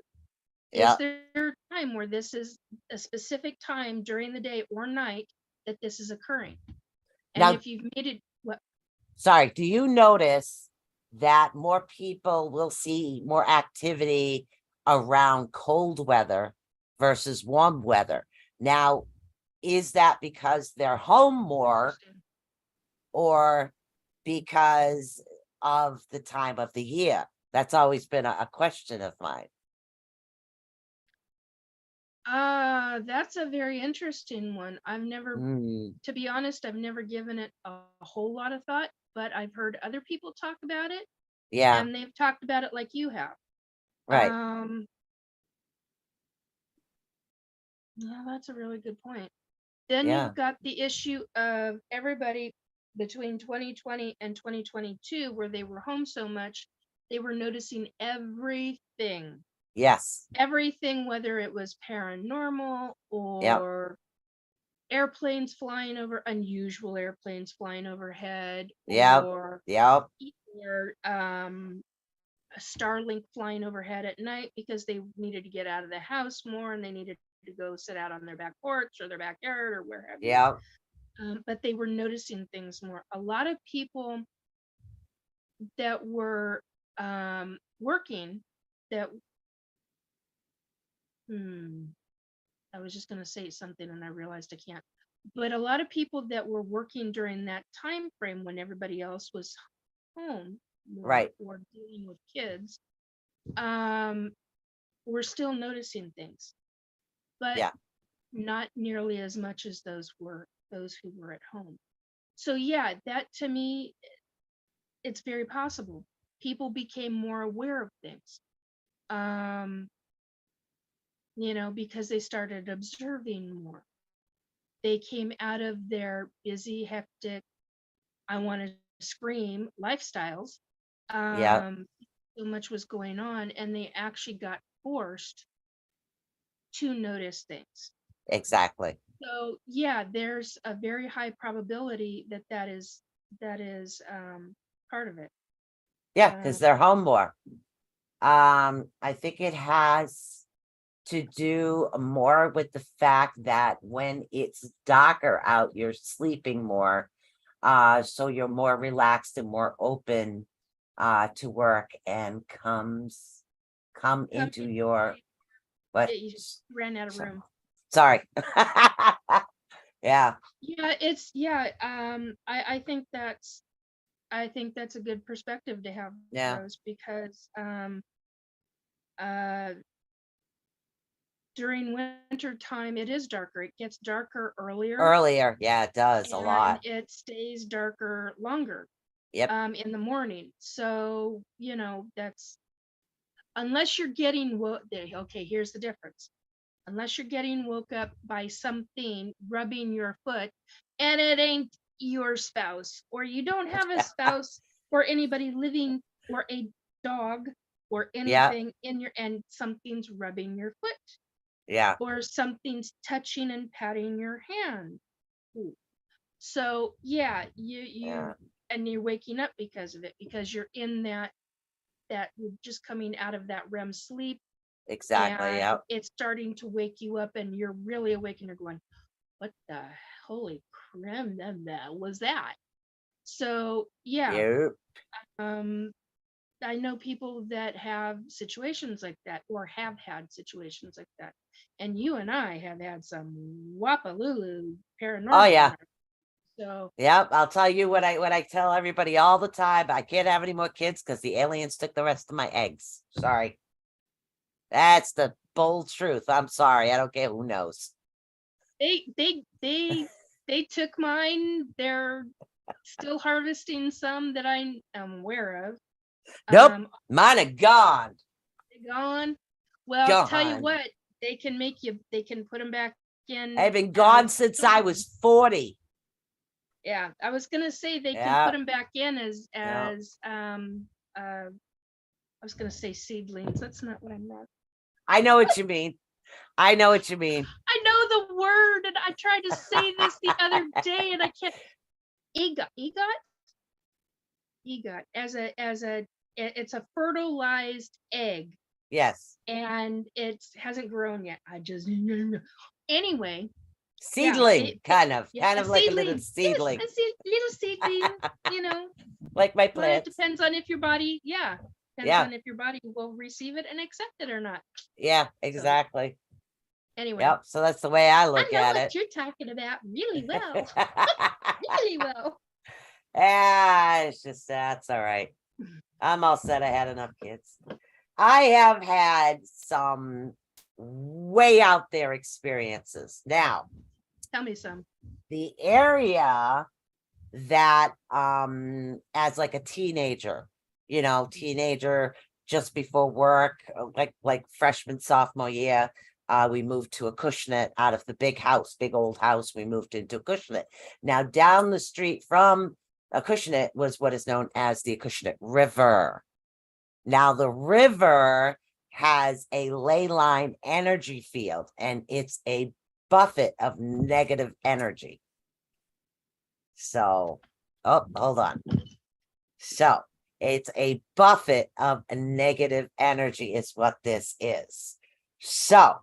Is Yeah. there a time where this is a specific time during the day or night that this is occurring? And Now, if you've made it, what? sorry, do you notice that more people will see more activity around cold weather versus warm weather? Now, is that because they're home more or because of the time of the year? That's always been a question of mine. That's a very interesting one. I've never, Mm, to be honest, I've never given it a whole lot of thought, but I've heard other people talk about it yeah. and they've talked about it like you have. Right. Yeah, that's a really good point. Then Yeah. you've got the issue of everybody between 2020 and 2022, where they were home so much, they were noticing everything. Yes. Everything, whether it was paranormal or airplanes flying over, unusual airplanes flying overhead, Yep. or Yep. a Starlink flying overhead at night because they needed to get out of the house more and they needed to go sit out on their back porch or their backyard or wherever. Yep. But they were noticing things more. A lot of people that were working that I was just going to say something and I realized I can't. But a lot of people that were working during that time frame when everybody else was home, Right, or dealing with kids, we're still noticing things, but yeah, not nearly as much as those who were at home. So yeah, that to me, it's very possible. People became more aware of things, because they started observing more. They came out of their busy, hectic, I want to scream lifestyles. yeah, So much was going on, and they actually got forced to notice things. exactly. So yeah, there's a very high probability that is part of it. Yeah, because they're home more. I think it has to do more with the fact that when it's darker out, you're sleeping more. So you're more relaxed and more open to work and come into your what? You just ran out of room. Sorry. Yeah. Yeah, I think that's a good perspective to have, Yeah. Rose, because during winter time it is darker. It gets darker Earlier. Yeah, it does a lot. It stays darker longer. Yep. In the morning. So, that's unless you're getting okay, here's the difference. Unless you're getting woke up by something rubbing your foot and it ain't your spouse, or you don't have a spouse or anybody living, or a dog or anything and something's rubbing your foot. Yeah. Or something's touching and patting your hand. Ooh. So yeah, you and you're waking up because of it, because you're in that you're just coming out of that REM sleep. Exactly. Yeah. It's starting to wake you up and you're really awake and you're going, what the holy creme that was that? So yeah. Yep. I know people that have situations like that, or have had situations like that. And you and I have had some wapalulu paranormal. Oh yeah. So yep, I'll tell you what I tell everybody all the time. I can't have any more kids because the aliens took the rest of my eggs. Sorry. That's the bold truth. I'm sorry. I don't care who knows. They took mine. They're still harvesting some that I am aware of. Nope. Mine are gone. They're gone. Well, I'll tell you what, they can put them back in. I've been gone since I was 40. Yeah, I was gonna say they can put them back in as I was gonna say seedlings. That's not what I meant. I know what you mean. I know what you mean. I know the word, and I tried to say this the other day, and I can't. EGOT it's a fertilized egg. Yes. And it hasn't grown yet. Anyway. Seedling, kind of like seedling. a little seedling. Yes, a little seedling, Like my plants. But it depends on if your body, on if your body will receive it and accept it or not. Yeah, exactly. So, anyway. Yep. So that's the way I look at it. I know what you're talking about really well. Really well. It's just that's all right. I'm all set. I had enough kids. I have had some way out there experiences. Now, tell me some. The area that as like a teenager, just before work, like freshman, sophomore year. We moved to a Acushnet out of the big old house. We moved into Acushnet. Now down the street from Acushnet was what is known as the Acushnet River. Now the river has a ley line energy field, and it's a buffet of negative energy. So, oh, hold on. So it's a buffet of negative energy is what this is. So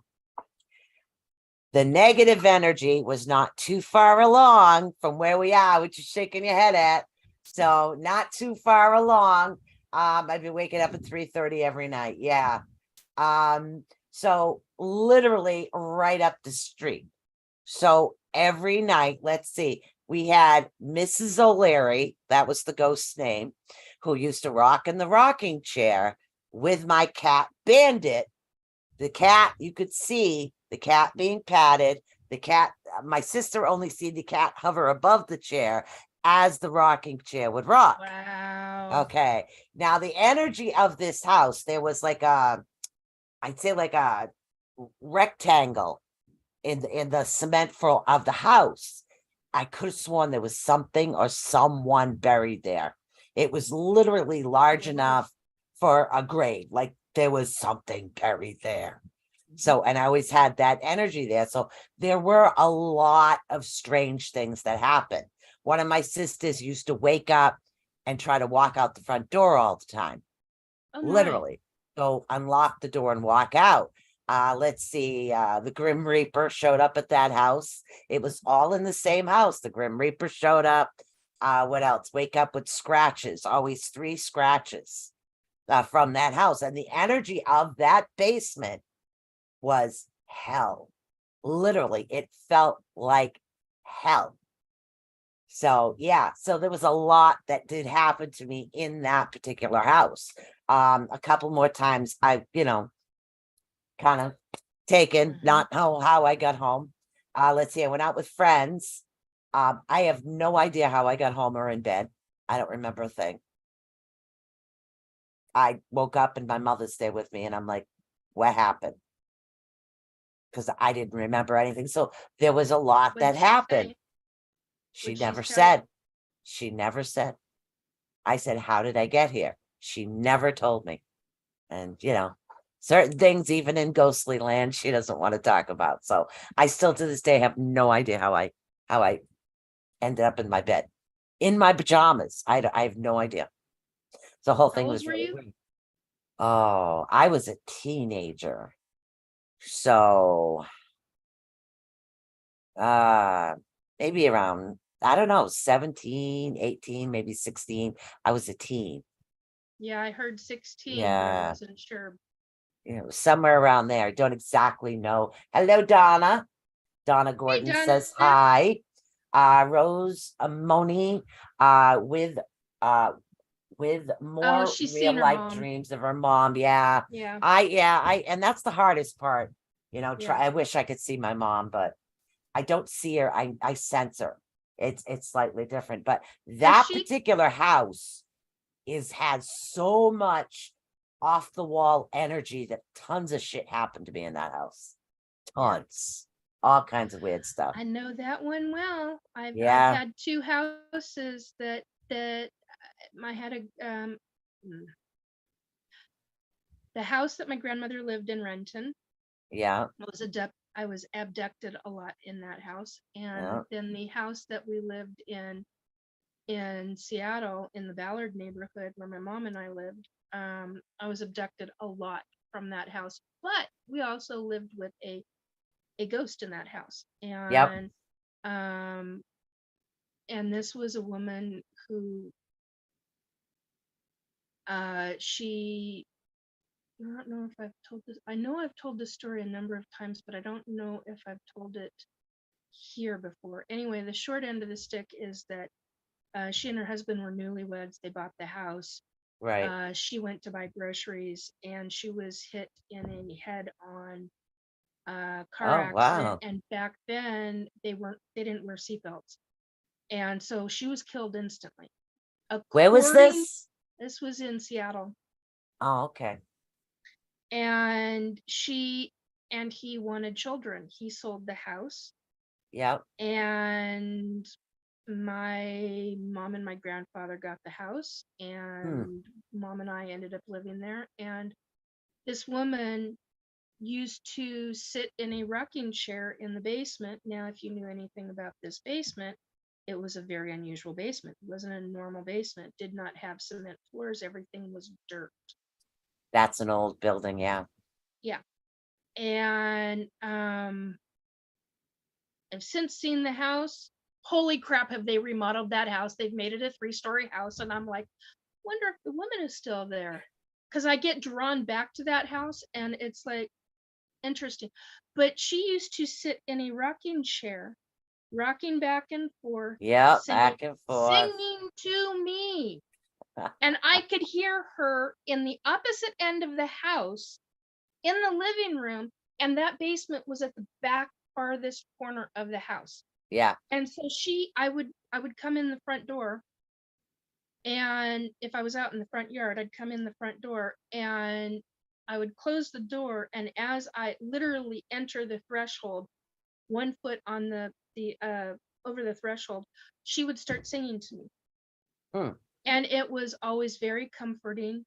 the negative energy was not too far along from where we are, which you're shaking your head at. So not too far along. I've been waking up at 3:30 every night. Yeah. So literally right up the street. So every night, let's see, we had Mrs. O'Leary, that was the ghost's name, who used to rock in the rocking chair with my cat Bandit. The cat, you could see the cat being patted. The cat, my sister only see the cat hover above the chair as the rocking chair would rock. Wow. Okay. Now the energy of this house, there was like I'd say like a rectangle in the cement floor of the house. I could have sworn there was something or someone buried there. It was literally large enough for a grave. Like there was something buried there. So, and I always had that energy there. So there were a lot of strange things that happened. One of my sisters used to wake up and try to walk out the front door all the time. Oh, my. Literally. Go unlock the door and walk out. Let's see. The Grim Reaper showed up at that house. It was all in the same house. The Grim Reaper showed up. What else? Wake up with scratches, always 3 scratches from that house. And the energy of that basement was hell. Literally, it felt like hell. So yeah, so there was a lot that did happen to me in that particular house. A couple more times I, kind of taken, not know how I got home. Let's see, I went out with friends. I have no idea how I got home or in bed. I don't remember a thing. I woke up and my mother stayed with me and I'm like, what happened? Because I didn't remember anything. So there was a lot What'd that she happened. say? She What'd she never say? said. She never said. I said, how did I get here? She never told me. And, certain things, even in ghostly land, she doesn't want to talk about. So I still to this day have no idea how I ended up in my bed, in my pajamas. I have no idea. The whole thing old was were really you? weird. Oh, I was a teenager. So, maybe around, I don't know, 17, 18, maybe 16. I was a teen. Yeah, I heard 16, but I Yeah. wasn't sure. Somewhere around there. I don't exactly know. Hello, Donna. Donna Gordon Donna. says hi. Rose Moni, with more she's real seen her life mom. dreams of her mom. Yeah. Yeah. And that's the hardest part. Yeah. I wish I could see my mom, but I don't see her. I sense her. It's slightly different, but that she- particular house has so much off the wall energy that tons of shit happened to me in that house. Tons. All kinds of weird stuff. I know that one well. I've Yeah. had 2 houses that I had the house that my grandmother lived in, Renton. Yeah. I was abducted a lot in that house, and Yeah. then the house that we lived in Seattle, in the Ballard neighborhood where my mom and I lived, I was abducted a lot from that house. But we also lived with a ghost in that house, and and this was a woman who she, I don't know if I've told this. I know I've told this story a number of times, but I don't know if I've told it here before. Anyway, the short end of the stick is that she and her husband were newlyweds. They bought the house. Right. She went to buy groceries and she was hit in a head-on car accident. Wow. And back then they didn't wear seatbelts, and so she was killed instantly. Where was this? This was in Seattle. Oh, okay. And he wanted children. He sold the house, Yep. and my mom and my grandfather got the house, and mom and I ended up living there. And this woman used to sit in a rocking chair in the basement. Now, if you knew anything about this basement, it was a very unusual basement. It wasn't a normal basement. Did not have cement floors. Everything was dirt. That's an old building. Yeah. Yeah. And I've since seen the house. Holy crap, have they remodeled that house? They've made it a 3-story house. And I'm like, wonder if the woman is still there. Because I get drawn back to that house, and it's like interesting. But she used to sit in a rocking chair, rocking back and forth, Yep. singing, Back and forth. singing to me. And I could hear her in the opposite end of the house in the living room, and that basement was at the back farthest corner of the house. Yeah. And so I would come in the front door, and if I was out in the front yard, I'd come in the front door, and I would close the door, and as I literally enter the threshold, 1 foot on the over the threshold, she would start singing to me. And it was always very comforting.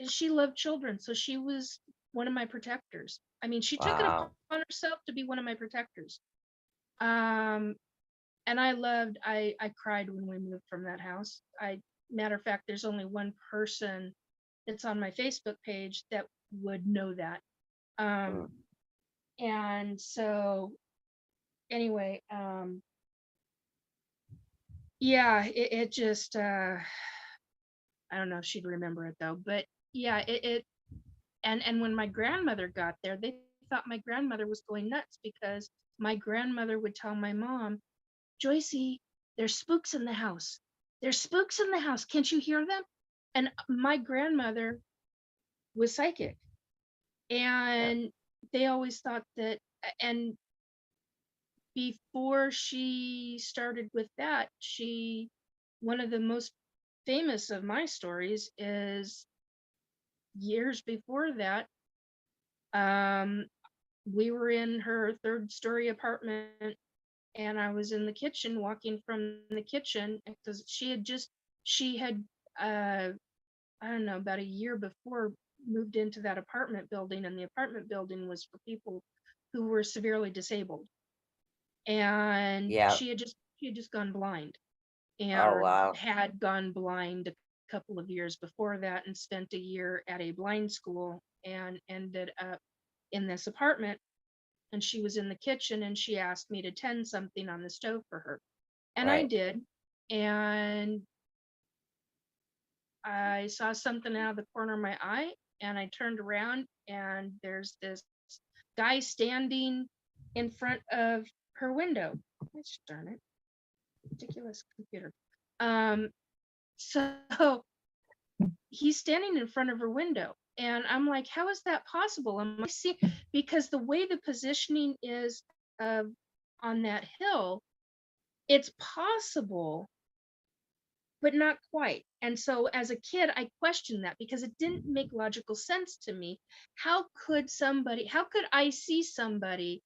She loved children, so she was one of my protectors. I mean, she took it Wow. upon herself to be one of my protectors. And I cried when we moved from that house. Matter of fact, there's only one person that's on my Facebook page that would know that. And so anyway, yeah, it just, I don't know if she'd remember it though, but yeah, and when my grandmother got there, they thought my grandmother was going nuts, because my grandmother would tell my mom, Joycey, there's spooks in the house. There's spooks in the house. Can't you hear them? And my grandmother was psychic. And they always thought that, and before she started with that, one of the most famous of my stories is years before that. We were in her 3rd-story apartment, and I was in the kitchen, walking from the kitchen, because she had I don't know, about a year before, moved into that apartment building, and the apartment building was for people who were severely disabled. And Yeah. she had just gone blind, Oh, wow. had gone blind a couple of years before that, and spent a year at a blind school, and ended up in this apartment. And she was in the kitchen, and she asked me to tend something on the stove for her, and I Right. did. And I saw something out of the corner of my eye, and I turned around, and there's this guy standing in front of her window. Gosh darn it. Ridiculous computer. So he's standing in front of her window, and I'm like, how is that possible? I'm like, see, because the way the positioning is on that hill, it's possible, but not quite. And so as a kid, I questioned that, because it didn't make logical sense to me. How could I see somebody?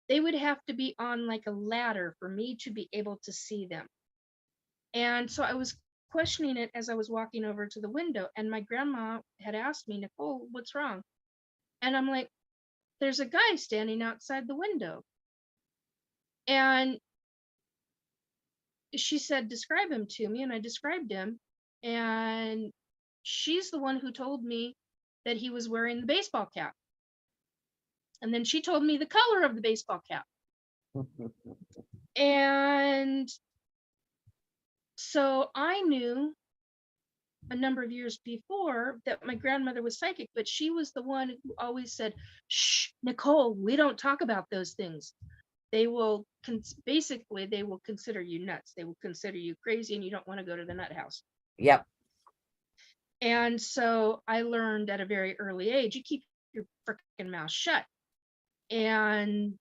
They would have to be on like a ladder for me to be able to see them. And so I was questioning it as I was walking over to the window, and my grandma had asked me, Nicole, what's wrong? And I'm like, there's a guy standing outside the window. And she said, describe him to me. And I described him. And she's the one who told me that he was wearing the baseball cap. And then she told me the color of the baseball cap. And so I knew a number of years before that my grandmother was psychic, but she was the one who always said, shh, Nicole, we don't talk about those things. They will they will consider you nuts. They will consider you crazy, and you don't want to go to the nut house. Yep. And so I learned at a very early age, you keep your freaking mouth shut. And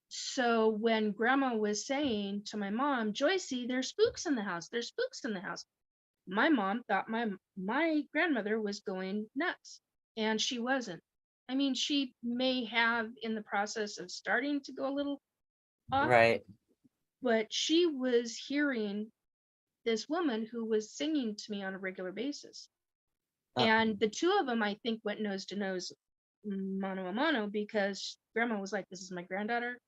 so when grandma was saying to my mom, Joycey, there's spooks in the house, there's spooks in the house, my mom thought my grandmother was going nuts, and she wasn't. I mean, she may have in the process of starting to go a little off, Right. but she was hearing this woman who was singing to me on a regular basis. And the two of them, I think, went nose to nose, mano a mano, because grandma was like, this is my granddaughter.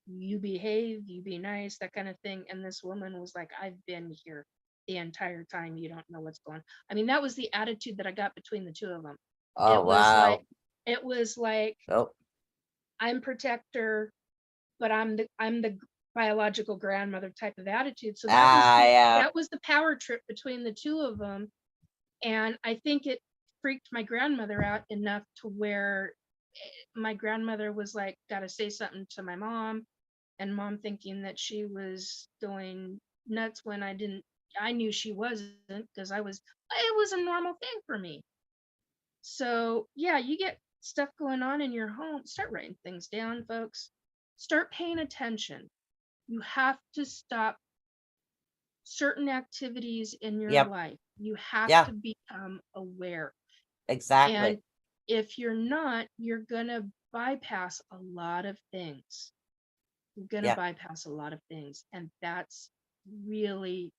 You behave, you be nice, that kind of thing. And this woman was like, I've been here the entire time. You don't know what's going on. I mean, that was the attitude that I got between the two of them. Oh, wow. It was like, Oh, I'm protector, but I'm the biological grandmother type of attitude. So yeah. that was the power trip between the two of them. And I think it freaked my grandmother out enough to where my grandmother was like, gotta say something to my mom, and mom thinking that she was going nuts when I knew she wasn't, because it was a normal thing for me. So yeah, you get stuff going on in your home, start writing things down, folks. Start paying attention. You have to stop certain activities in your Yep. life. You have Yeah. to become aware. Exactly. And if you're not, you're going to bypass a lot of things. You're going to Yeah. bypass a lot of things. And that's really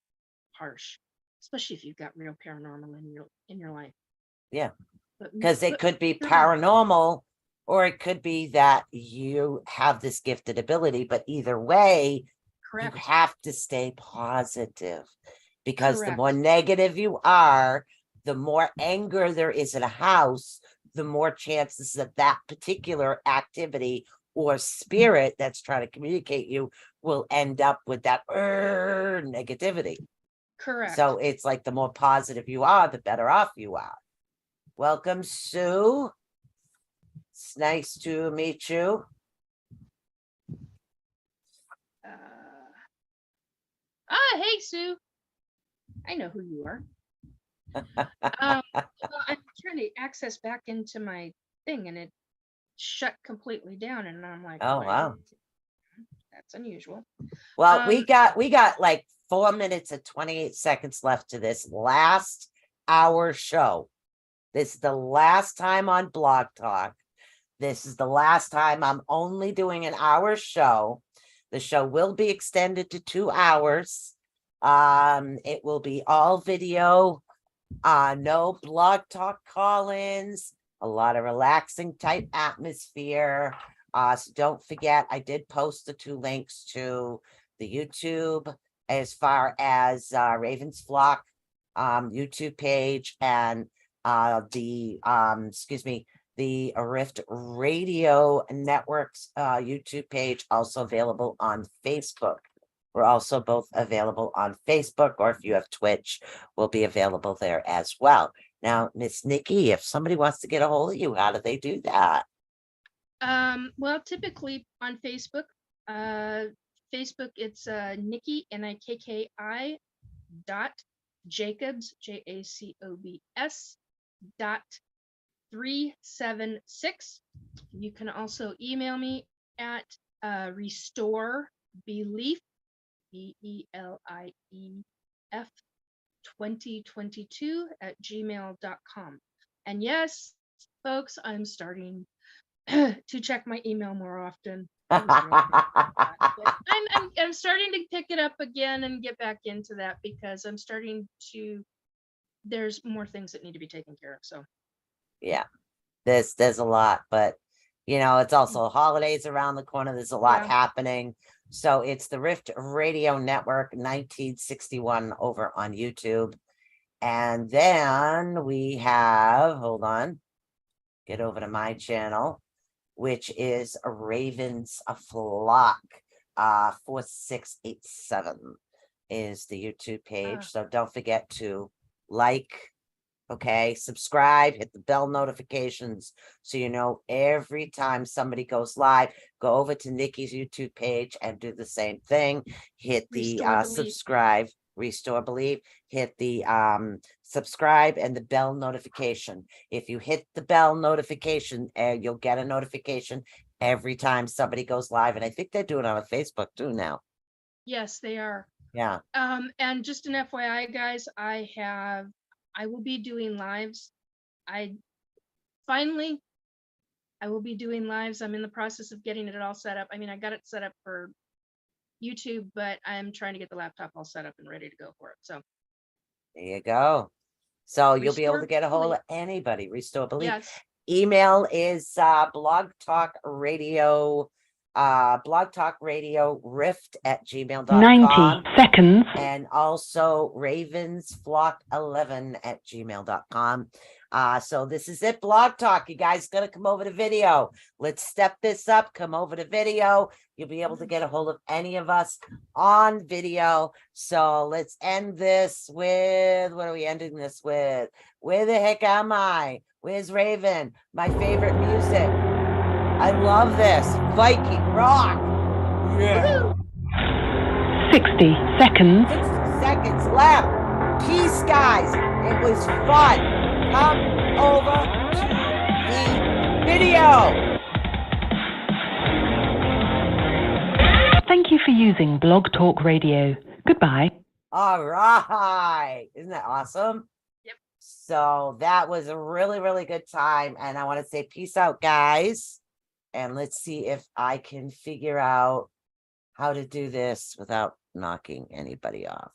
harsh, especially if you've got real paranormal in your life. Yeah. But Because it could be put it on. paranormal, or it could be that you have this gifted ability, but either way, Correct. you have to stay positive, because the Correct. more negative you are, the more anger there is in a house, the more chances that that particular activity or spirit that's trying to communicate you will end up with that negativity. Correct. So it's like the more positive you are, the better off you are. Welcome, Sue. It's nice to meet you. Hey, Sue. I know who you are. Well, I'm trying to access back into my thing, and it shut completely down, and I'm like, Oh, wow. That's unusual. Well, we got like 4 minutes and 28 seconds left to this last hour show. This is the last time on Blog Talk. This is the last time I'm only doing an hour show. The show will be extended to 2 hours. It will be all video, no Blog Talk call-ins, a lot of relaxing type atmosphere. So don't forget, I did post the 2 links to the YouTube, as far as Raven's Flock YouTube page, and the Rift Radio Network's YouTube page, also available on Facebook. We're also both available on Facebook, or if you have Twitch, we'll be available there as well. Now, Miss Nikki, if somebody wants to get a hold of you, how do they do that? Well, typically on Facebook, it's Nikki, NIKKI .Jacobs, JACOBS .376. You can also email me at restore belief, BELIEF 2022 @gmail.com. And yes, folks, I'm starting to check my email more often. I'm starting to pick it up again and get back into that, because I'm starting to, there's more things that need to be taken care of. So yeah, there's a lot, but it's also holidays around the corner. There's a lot happening. So it's the Rift Radio Network 1961 over on YouTube. And then we have, hold on, get over to my channel, which is Raven's Flock 4687 is the YouTube page. So don't forget to like, subscribe, hit the bell notifications, so you know every time somebody goes live. Go over to Nikki's YouTube page and do the same thing. Hit the subscribe, Restore Believe, hit the subscribe and the bell notification. If you hit the bell notification, you'll get a notification every time somebody goes live. And I think they're doing it on Facebook too now. yes, they are. Yeah. And just an FYI, guys, I will be doing lives. I will be doing lives. I'm in the process of getting it all set up. I mean, I got it set up for YouTube, but I'm trying to get the laptop all set up and ready to go for it. So There you go. So you'll be able to Restore get a hold Belief. of anybody. Restore Belief. yes, Email is blog talk radio rift@gmail.com 90 seconds. and also ravensflock11@gmail.com. So this is it, Blog Talk. You guys gonna come over to video. Let's step this up. Come over to video. You'll be able to get a hold of any of us on video. So let's end this with, what are we ending this with? Where the heck am I? Where's Raven? My favorite music. I love this. Viking rock. Yeah. 60 seconds. 60 seconds left. Peace, guys. It was fun. Come over to the video. Thank you for using Blog Talk Radio. Goodbye. All right. Isn't that awesome? Yep. So that was a really, really good time. And I want to say peace out, guys. And let's see if I can figure out how to do this without knocking anybody off.